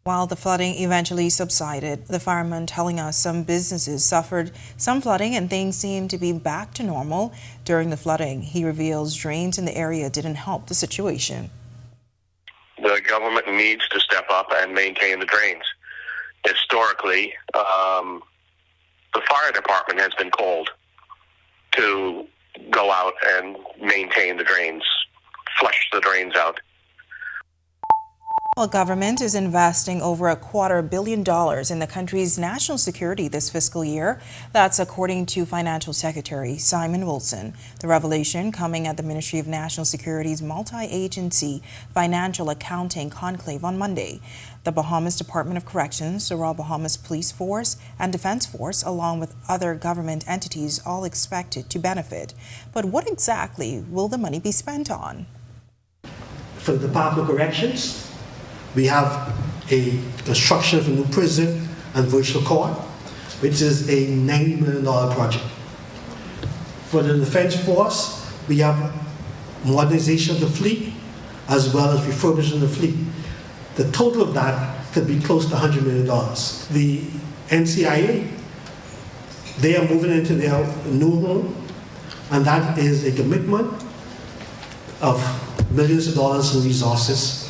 While the flooding eventually subsided, the fireman telling us some businesses suffered some flooding and things seemed to be back to normal during the flooding. He reveals drains in the area didn't help the situation. The government needs to step up and maintain the drains. Historically, the fire department has been called to go out and maintain the drains, flush the drains out. Well, government is investing over $250 million in the country's national security this fiscal year. That's according to Financial Secretary Simon Wilson. The revelation coming at the Ministry of National Security's multi-agency financial accounting conclave on Monday. The Bahamas Department of Corrections, the Royal Bahamas Police Force, and Defense Force, along with other government entities, all expected to benefit. But what exactly will the money be spent on? For the Department of Corrections, we have a construction of a new prison and virtual court, which is a $90 million project. For the Defense Force, we have modernization of the fleet as well as refurbishing the fleet. The total of that could be close to $100 million. The NCIA, they are moving into their new home, and that is a commitment of millions of dollars in resources.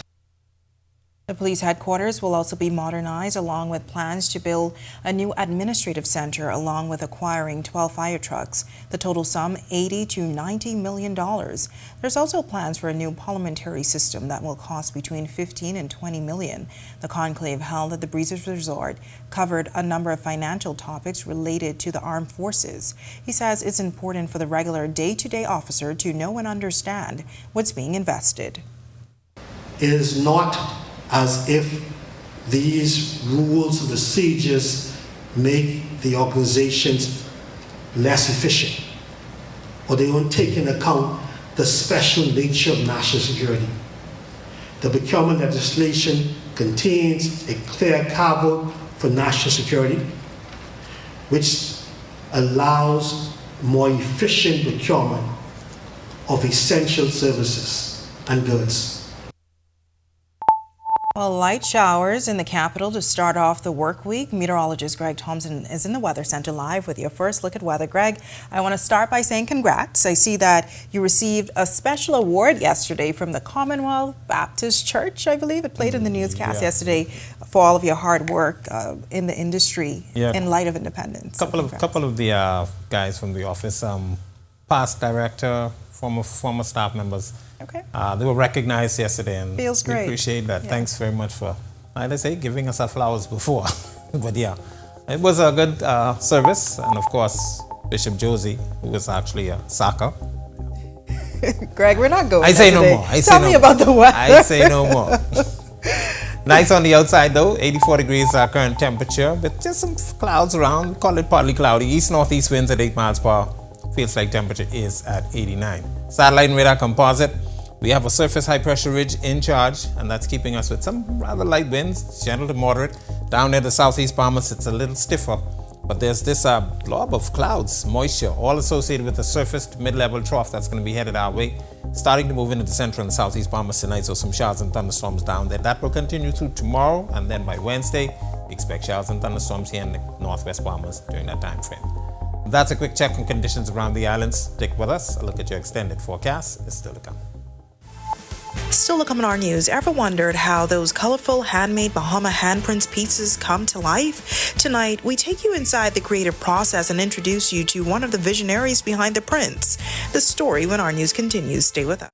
The police headquarters will also be modernized, along with plans to build a new administrative center, along with acquiring 12 fire trucks. The total sum, $80 to $90 million. There's also plans for a new parliamentary system that will cost between $15 and $20 million. The conclave held at the Breezes Resort covered a number of financial topics related to the armed forces. He says it's important for the regular day-to-day officer to know and understand what's being invested. It is not as if these rules and procedures make the organizations less efficient, or they don't take into account the special nature of national security. The procurement legislation contains a clear carve-out for national security, which allows more efficient procurement of essential services and goods. Well, light showers in the capital to start off the work week. Meteorologist Greg Thompson is in the Weather Center live with your first look at weather. Greg, I want to start by saying congrats. I see that you received a special award yesterday from the Commonwealth Baptist Church, I believe. It played in the newscast yesterday for all of your hard work in the industry in light of independence. Couple of the guys from the office, past director, former staff members. Okay. They were recognized yesterday, and feels we great. appreciate that. Yeah. Thanks very much for, like I say, giving us our flowers before. But yeah, it was a good service, and of course, Bishop Josie, who was actually a soccer. Greg, we're not going. I say no more. Tell me about the weather. I say no more. Nice on the outside though, 84 degrees our current temperature, but just some clouds around. We call it partly cloudy. East-northeast winds at 8 miles per hour. Feels like temperature is at 89. Satellite and radar composite. We have a surface high pressure ridge in charge, and that's keeping us with some rather light winds, gentle to moderate. Down near the southeast Bahamas, it's a little stiffer, but there's this blob of clouds, moisture, all associated with the surface to mid-level trough that's going to be headed our way, starting to move into the central and southeast Bahamas tonight, so some showers and thunderstorms down there. That will continue through tomorrow, and then by Wednesday, we expect showers and thunderstorms here in the northwest Bahamas during that time frame. That's a quick check on conditions around the islands. Stick with us. A look at your extended forecast is still to come. Still to come in our news. Ever wondered how those colorful handmade Bahama handprints pieces come to life? Tonight, we take you inside the creative process and introduce you to one of the visionaries behind the prints. The story when our news continues. Stay with us.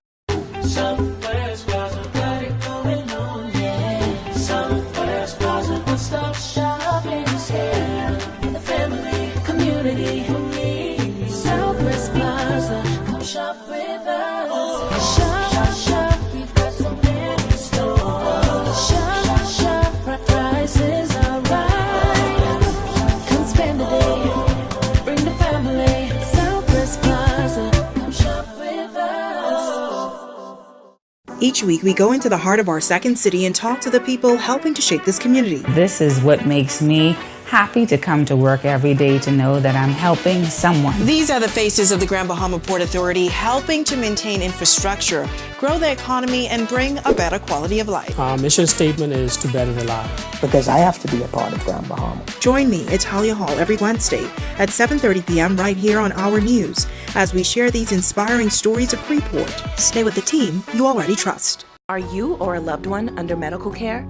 Each week, we go into the heart of our second city and talk to the people helping to shape this community. This is what makes me happy to come to work every day to know that I'm helping someone. These are the faces of the Grand Bahama Port Authority, helping to maintain infrastructure, grow the economy, and bring a better quality of life. Our mission statement is to better the life. Because I have to be a part of Grand Bahama. Join me at Talia Hall every Wednesday at 7:30 p.m. right here on Our News as we share these inspiring stories of Freeport. Stay with the team you already trust. Are you or a loved one under medical care?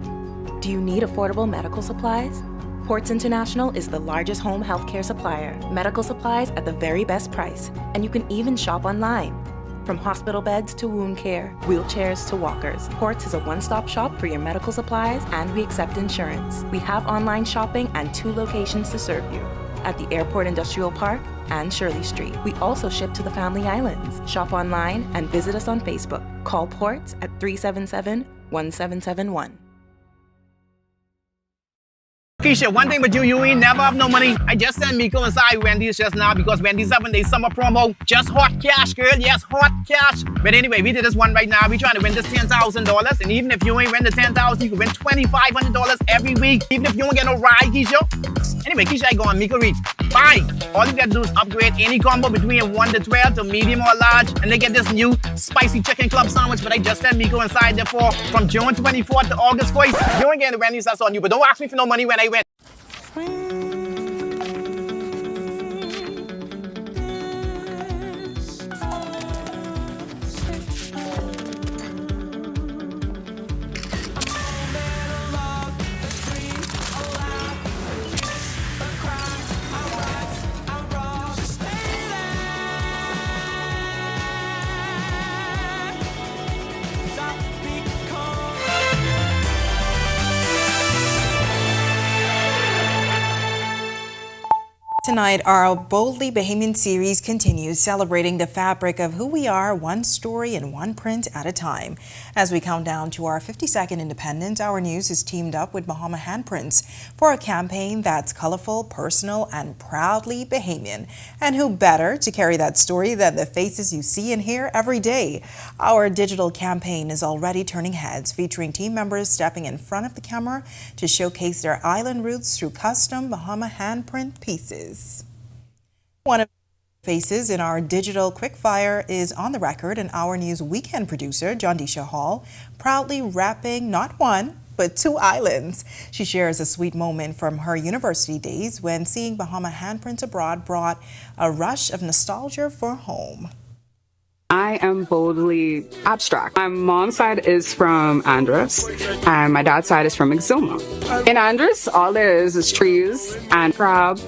Do you need affordable medical supplies? Ports International is the largest home healthcare supplier. Medical supplies at the very best price, and you can even shop online. From hospital beds to wound care, wheelchairs to walkers, Ports is a one-stop shop for your medical supplies, and we accept insurance. We have online shopping and 2 locations to serve you, at the Airport Industrial Park and Shirley Street. We also ship to the Family Islands. Shop online and visit us on Facebook. Call Ports at 377-1771. Keisha, one thing with you ain't never have no money. I just sent Miko inside Wendy's just now because Wendy's having their summer promo. Just hot cash, girl. Yes, hot cash. But anyway, we did this one right now. We trying to win this $10,000. And even if you ain't win the $10,000, you can win $2,500 every week. Even if you don't get no ride, Keisha. Anyway, Keisha, I go on Miko Reach. Bye. All you gotta do is upgrade any combo between 1 to 12 to medium or large. And they get this new spicy chicken club sandwich. But I just sent Miko inside there for from June 24th to August 1st. You ain't getting the Wendy's, that's on you. But don't ask me for no money when I win. Tonight, our Boldly Bahamian series continues, celebrating the fabric of who we are, one story and one print at a time. As we count down to our 52nd independence, Our News has teamed up with Bahama Handprints for a campaign that's colorful, personal, and proudly Bahamian. And who better to carry that story than the faces you see and hear every day? Our digital campaign is already turning heads, featuring team members stepping in front of the camera to showcase their island roots through custom Bahama handprint pieces. One of the faces in our digital quickfire is on the record, and Our News weekend producer, John Disha Hall, proudly wrapping not 1, but 2 islands. She shares a sweet moment from her university days when seeing Bahama handprints abroad brought a rush of nostalgia for home. I am boldly abstract. My mom's side is from Andros, and my dad's side is from Exuma. In Andros, all there is trees and crab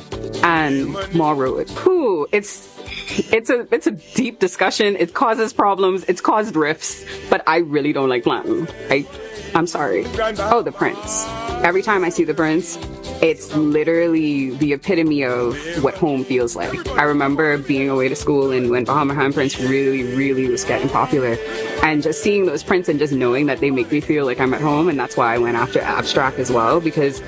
and more road. It's a deep discussion. It causes problems. It's caused rifts, but I really don't like planting. I'm sorry. Oh, the prints. Every time I see the prints, it's literally the epitome of what home feels like. I remember being away to school and when Bahama handprints really was getting popular, and just seeing those prints and just knowing that they make me feel like I'm at home. And that's why I went after abstract as well, because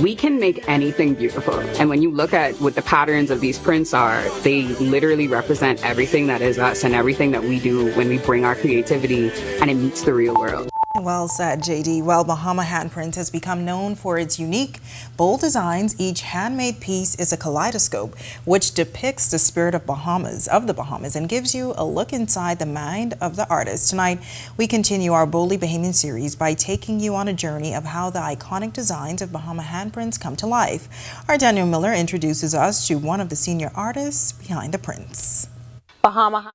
we can make anything beautiful. And when you look at what the patterns of these prints are, they literally represent everything that is us and everything that we do when we bring our creativity and it meets the real world. Well said, JD. Well, Bahama Handprints has become known for its unique, bold designs. Each handmade piece is a kaleidoscope, which depicts the spirit of the Bahamas, and gives you a look inside the mind of the artist. Tonight, we continue our Boldly Bahamian series by taking you on a journey of how the iconic designs of Bahama Handprints come to life. Our Daniel Miller introduces us to one of the senior artists behind the prints. Bahama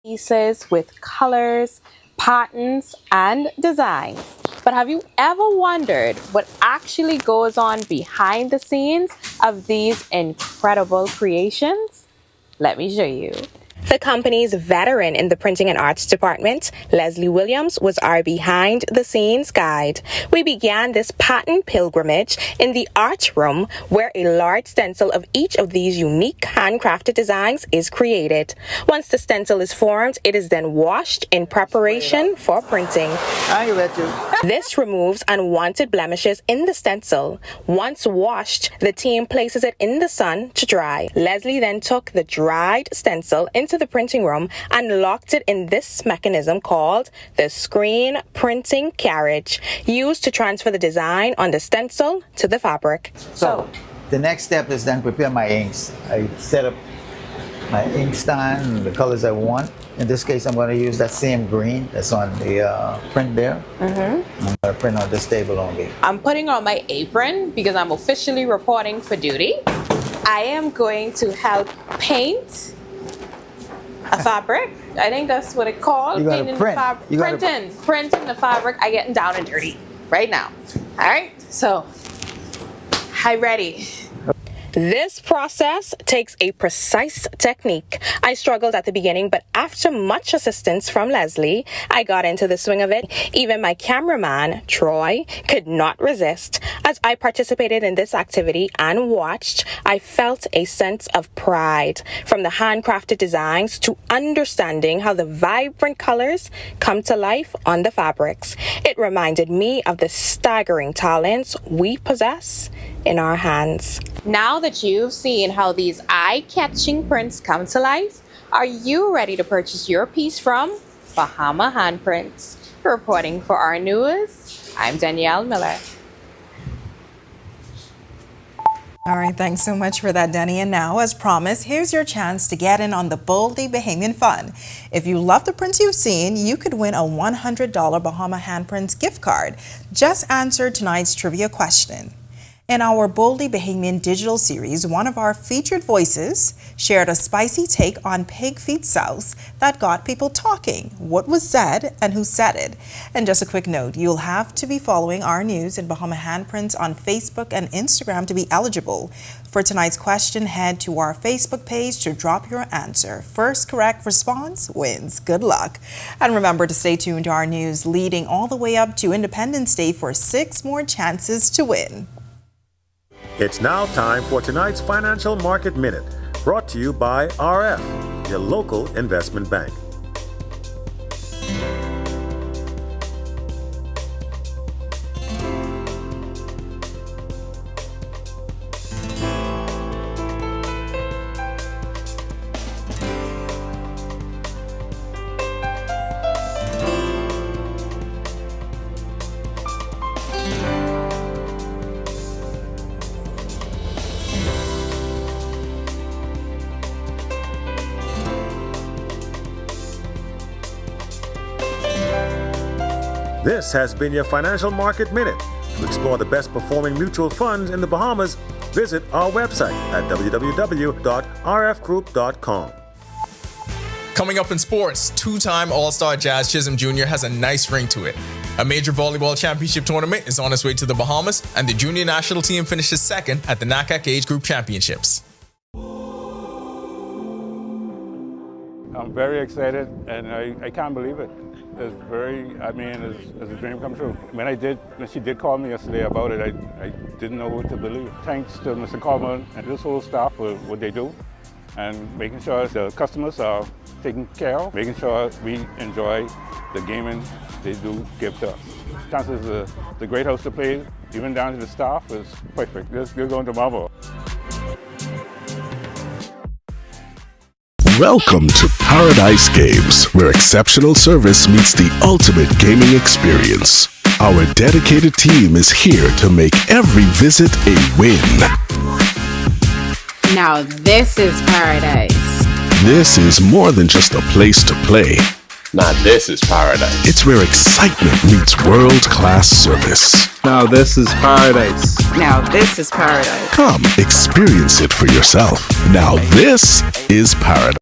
pieces with colors, patterns, and designs. But have you ever wondered what actually goes on behind the scenes of these incredible creations? Let me show you. The company's veteran in the printing and arts department, Leslie Williams, was our behind-the-scenes guide. We began this pattern pilgrimage in the art room, where a large stencil of each of these unique handcrafted designs is created. Once the stencil is formed, it is then washed in preparation for printing. This removes unwanted blemishes in the stencil. Once washed, the team places it in the sun to dry. Leslie then took the dried stencil into into the printing room and locked it in this mechanism called the screen printing carriage, used to transfer the design on the stencil to the fabric. So the next step is then prepare my inks. I set up my ink stand, the colors I want. In this case, I'm going to use that same green that's on the print there. I'm going to print on this table only. I'm putting on my apron because I'm officially reporting for duty. I am going to help paint a fabric. I think that's what it's called. Painting the fabric. Printing the fabric. I getting down and dirty right now. All right, so I'm ready. This process takes a precise technique. I struggled at the beginning, but after much assistance from Leslie, I got into the swing of it. Even my cameraman, Troy, could not resist. As I participated in this activity and watched, I felt a sense of pride, from the handcrafted designs to understanding how the vibrant colors come to life on the fabrics. It reminded me of the staggering talents we possess in our hands. Now that you've seen how these eye-catching prints come to life, are you ready to purchase your piece from Bahama Handprints? Reporting for our news, I'm Danielle Miller. All right, thanks so much for that, Denny. And now, as promised, here's your chance to get in on the Boldly Bahamian fun. If you love the prints you've seen, you could win a $100 Bahama Handprints gift card. Just answer tonight's trivia question. In our Boldly Bahamian digital series, one of our featured voices shared a spicy take on pig feet sauce that got people talking. What was said and who said it? And just a quick note, you'll have to be following our news and Bahama Handprints on Facebook and Instagram to be eligible. For tonight's question, head to our Facebook page to drop your answer. First correct response wins. Good luck. And remember to stay tuned to our news leading all the way up to Independence Day for 6 more chances to win. It's now time for tonight's Financial Market Minute, brought to you by RF, your local investment bank. This has been your Financial Market Minute. To explore the best performing mutual funds in the Bahamas, visit our website at www.rfgroup.com. Coming up in sports, 2-time All-Star Jazz Chisholm Jr. has a nice ring to it. A major volleyball championship tournament is on its way to the Bahamas, and the junior national team finishes second at the NACAC Age Group Championships. I'm very excited, and I can't believe it. It's it's a dream come true. When she did call me yesterday about it, I didn't know what to believe. Thanks to Mr. Coleman and this whole staff for what they do, and making sure the customers are taken care of, making sure we enjoy the gaming they do give to us. Chances is the great house to play, even down to the staff, is perfect. You're going to marvel. Welcome to Paradise Games, where exceptional service meets the ultimate gaming experience. Our dedicated team is here to make every visit a win. Now this is paradise. This is more than just a place to play. Now this is paradise. It's where excitement meets world-class service. Now this is paradise. Now this is paradise. Come, experience it for yourself. Now this is paradise.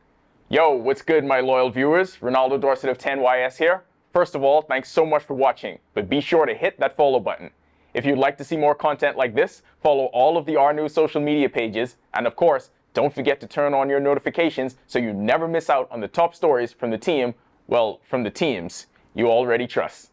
Yo, what's good, my loyal viewers? Ronaldo Dorset of 10YS here. First of all, thanks so much for watching, but be sure to hit that follow button. If you'd like to see more content like this, follow all of the R News social media pages, and of course, don't forget to turn on your notifications so you never miss out on the top stories from the team, well, from the teams you already trust.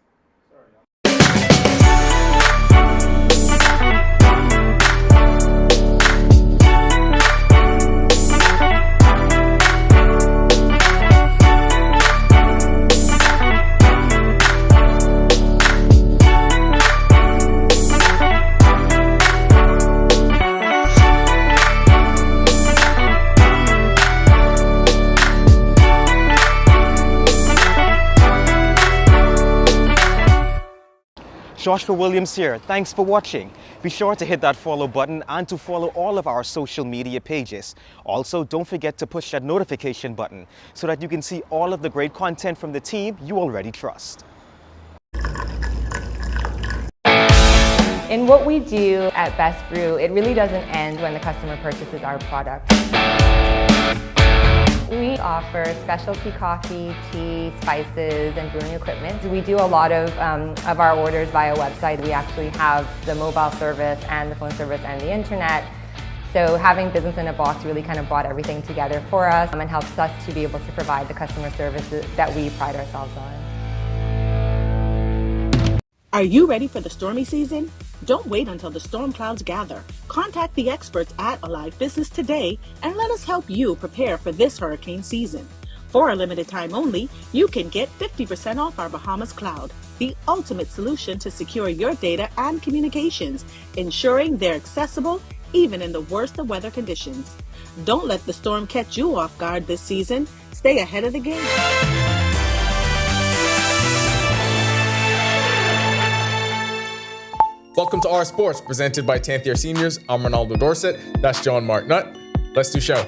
Joshua Williams here. Thanks for watching. Be sure to hit that follow button and to follow all of our social media pages. Also, don't forget to push that notification button so that you can see all of the great content from the team you already trust. In what we do at Best Brew, it really doesn't end when the customer purchases our product. We offer specialty coffee, tea, spices, and brewing equipment. We do a lot of our orders via website. We actually have the mobile service and the phone service and the internet. So having business in a box really kind of brought everything together for us and helps us to be able to provide the customer services that we pride ourselves on. Are you ready for the stormy season? Don't wait until the storm clouds gather. Contact the experts at Alive Business today and let us help you prepare for this hurricane season. For a limited time only, you can get 50% off our Bahamas Cloud, the ultimate solution to secure your data and communications, ensuring they're accessible even in the worst of weather conditions. Don't let the storm catch you off guard this season. Stay ahead of the game. Welcome to Our Sports, presented by 10th Year Seniors. I'm Ronaldo Dorset. That's John Marknut. Let's do show.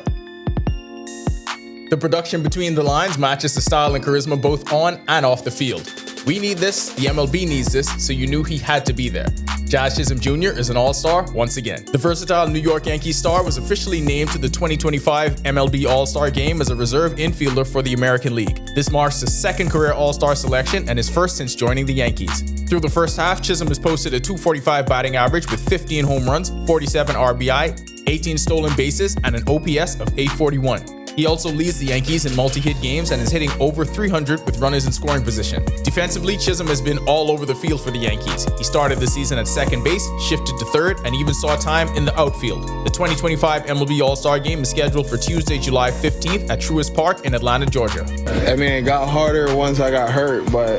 The production between the lines matches the style and charisma both on and off the field. We need this, the MLB needs this, so you knew he had to be there. Jazz Chisholm Jr. is an all-star once again. The versatile New York Yankees star was officially named to the 2025 MLB All-Star Game as a reserve infielder for the American League. This marks his second career All-Star selection and his first since joining the Yankees. Through the first half, Chisholm has posted a .245 batting average with 15 home runs, 47 RBI, 18 stolen bases, and an OPS of .841. He also leads the Yankees in multi-hit games and is hitting over 300 with runners in scoring position. Defensively, Chisholm has been all over the field for the Yankees. He started the season at second base, shifted to third, and even saw time in the outfield. The 2025 MLB All-Star Game is scheduled for Tuesday, July 15th at Truist Park in Atlanta, Georgia. I mean, it got harder once I got hurt, but,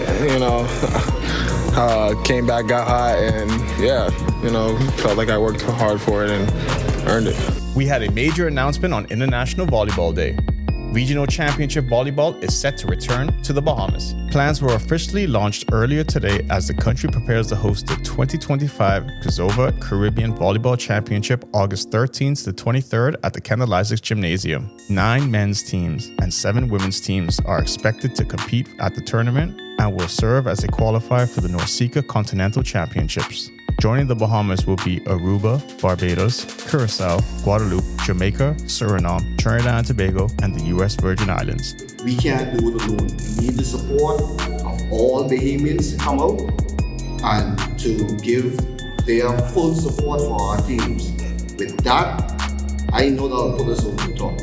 came back, got hot, and felt like I worked hard for it and earned it. We had a major announcement on International Volleyball Day. Regional Championship Volleyball is set to return to the Bahamas. Plans were officially launched earlier today as the country prepares to host the 2025 Kosovo Caribbean Volleyball Championship August 13th to 23rd at the Kendall Isaacs Gymnasium. 9 men's teams and 7 women's teams are expected to compete at the tournament and will serve as a qualifier for the NORCECA Continental Championships. Joining the Bahamas will be Aruba, Barbados, Curacao, Guadeloupe, Jamaica, Suriname, Trinidad and Tobago, and the U.S. Virgin Islands. We can't do it alone. We need the support of all Bahamians to come out and to give their full support for our teams. With that, I know that will put us over the top.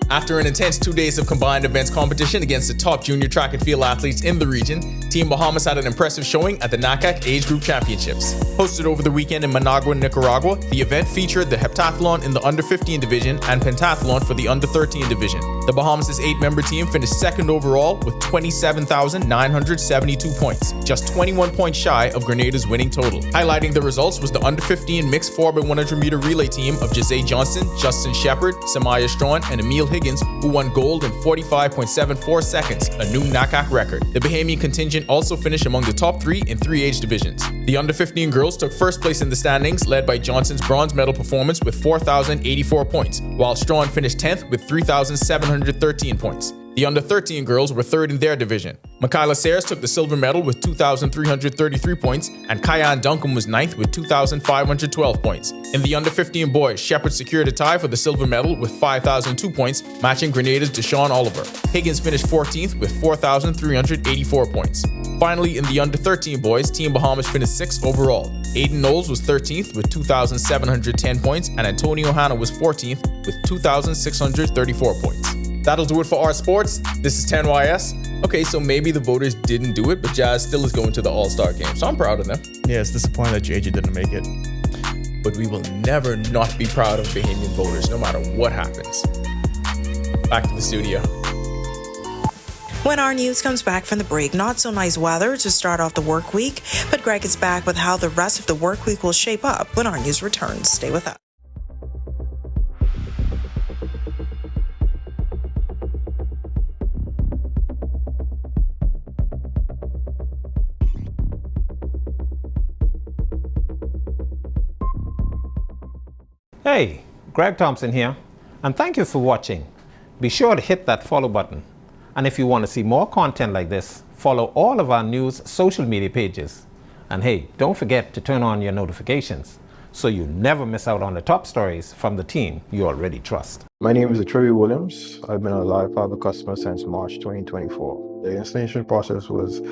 After an intense 2 days of combined events competition against the top junior track and field athletes in the region, Team Bahamas had an impressive showing at the NACAC Age Group Championships. Hosted over the weekend in Managua, Nicaragua, the event featured the heptathlon in the under-15 division and pentathlon for the under-13 division. The Bahamas' 8-member team finished second overall with 27,972 points, just 21 points shy of Grenada's winning total. Highlighting the results was the under-15 mixed 4x100 meter relay team of Jose Johnson, Justin Shepard, Samaya Strawn, and Emil Higgins, who won gold in 45.74 seconds, a new NACAC record. The Bahamian contingent also finished among the top 3 in 3 age divisions. The under-15 girls took first place in the standings, led by Johnson's bronze medal performance with 4,084 points, while Strawn finished 10th with 3,713 points. The under-13 girls were third in their division. Michaela Sayers took the silver medal with 2,333 points, and Kyan Duncan was 9th with 2,512 points. In the under-15 boys, Shepard secured a tie for the silver medal with 5,002 points, matching Grenada's Deshaun Oliver. Higgins finished 14th with 4,384 points. Finally, in the under-13 boys, Team Bahamas finished 6th overall. Aiden Knowles was 13th with 2,710 points, and Antonio Hanna was 14th with 2,634 points. That'll do it for Our Sports. This is 10YS. Okay, so maybe the voters didn't do it, but Jazz still is going to the All-Star game, so I'm proud of them. Yeah, it's disappointing that JJ didn't make it. But we will never not be proud of Bahamian voters, no matter what happens. Back to the studio. When our news comes back from the break, not so nice weather to start off the work week, but Greg is back with how the rest of the work week will shape up when our news returns. Stay with us. Hey, Greg Thompson here, and thank you for watching. Be sure to hit that follow button. And if you want to see more content like this, follow all of our news social media pages. And hey, don't forget to turn on your notifications so you never miss out on the top stories from the team you already trust. My name is Trevor Williams. I've been a Live Fiber customer since March 2024. The installation process was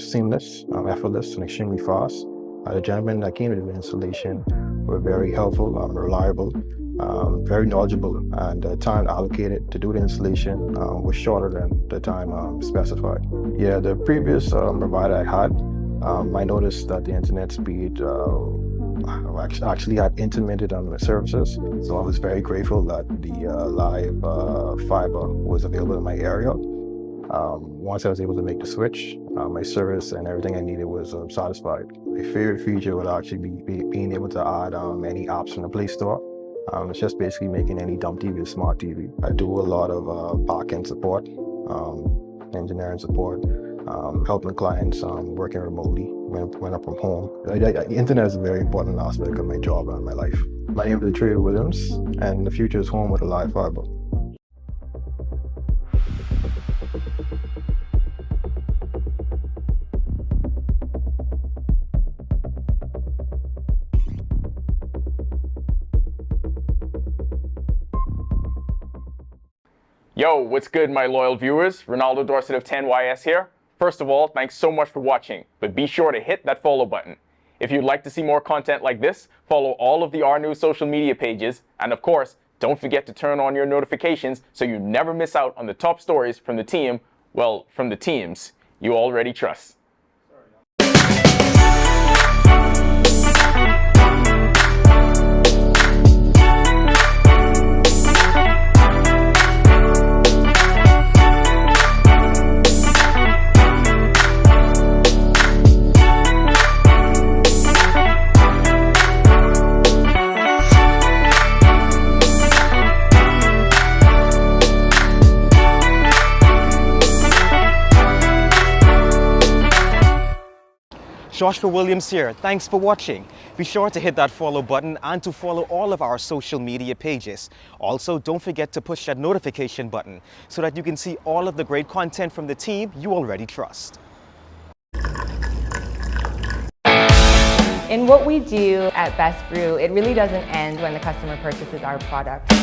seamless, effortless, and extremely fast. The gentlemen that came to the installation were very helpful, reliable, very knowledgeable, and the time allocated to do the installation was shorter than the time specified. Yeah, the previous provider I had, I noticed that the internet speed actually had intermittent on the services, so I was very grateful that the live fiber was available in my area. Once I was able to make the switch, my service and everything I needed was satisfied. My favorite feature would actually be being able to add any apps from the Play Store. It's just basically making any dumb TV a smart TV. I do a lot of back-end support, engineering support, helping clients working remotely when I'm from home. The internet is a very important aspect of my job and my life. My name is Trevor Williams, and the future is home with a live fiber. Yo, what's good, my loyal viewers? Ronaldo Dorset of 10YS here. First of all, thanks so much for watching, but be sure to hit that follow button. If you'd like to see more content like this, follow all of the R News social media pages, and of course, don't forget to turn on your notifications so you never miss out on the top stories from the team, well, from the teams you already trust. Joshua Williams here. Thanks for watching. Be sure to hit that follow button and to follow all of our social media pages. Also, don't forget to push that notification button so that you can see all of the great content from the team you already trust. In what we do at Best Brew, it really doesn't end when the customer purchases our product.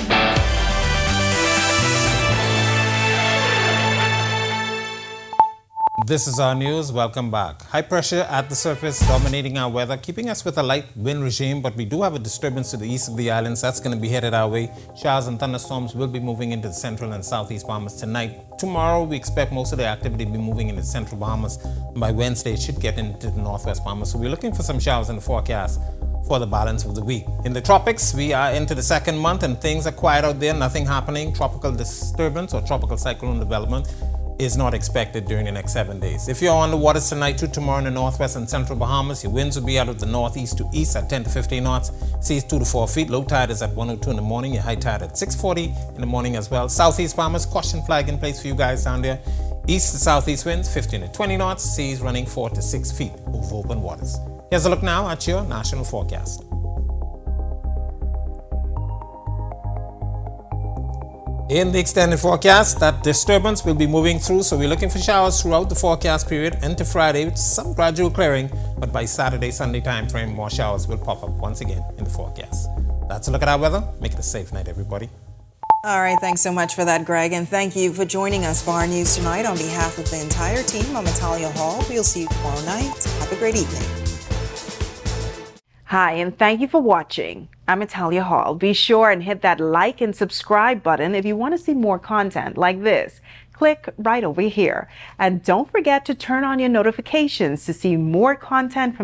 This is our news. Welcome back. High pressure at the surface dominating our weather, keeping us with a light wind regime, but we do have a disturbance to the east of the islands. That's going to be headed our way. Showers and thunderstorms will be moving into the central and southeast Bahamas tonight. Tomorrow, we expect most of the activity to be moving into the central Bahamas. By Wednesday, it should get into the northwest Bahamas. So we're looking for some showers in the forecast for the balance of the week. In the tropics, we are into the second month and things are quiet out there. Nothing happening. Tropical disturbance or tropical cyclone development is not expected during the next 7 days. If you're on the waters tonight to tomorrow in the northwest and central Bahamas, your winds will be out of the northeast to east at 10 to 15 knots. Seas 2 to 4 feet. Low tide is at 1:02 in the morning. Your high tide at 6:40 in the morning as well. Southeast Bahamas, caution flag in place for you guys down there. East to southeast winds 15 to 20 knots. Seas running 4 to 6 feet over open waters. Here's a look now at your national forecast. In the extended forecast, that disturbance will be moving through, so we're looking for showers throughout the forecast period into Friday with some gradual clearing, but by Saturday, Sunday time frame, more showers will pop up once again in the forecast. That's a look at our weather. Make it a safe night, everybody. All right, thanks so much for that, Greg, and thank you for joining us for our news tonight. On behalf of the entire team, I'm Natalia Hall. We'll see you tomorrow night. Have a great evening. Hi, and thank you for watching. I'm Natalia Hall. Be sure and hit that like and subscribe button if you want to see more content like this. Click right over here. And don't forget to turn on your notifications to see more content from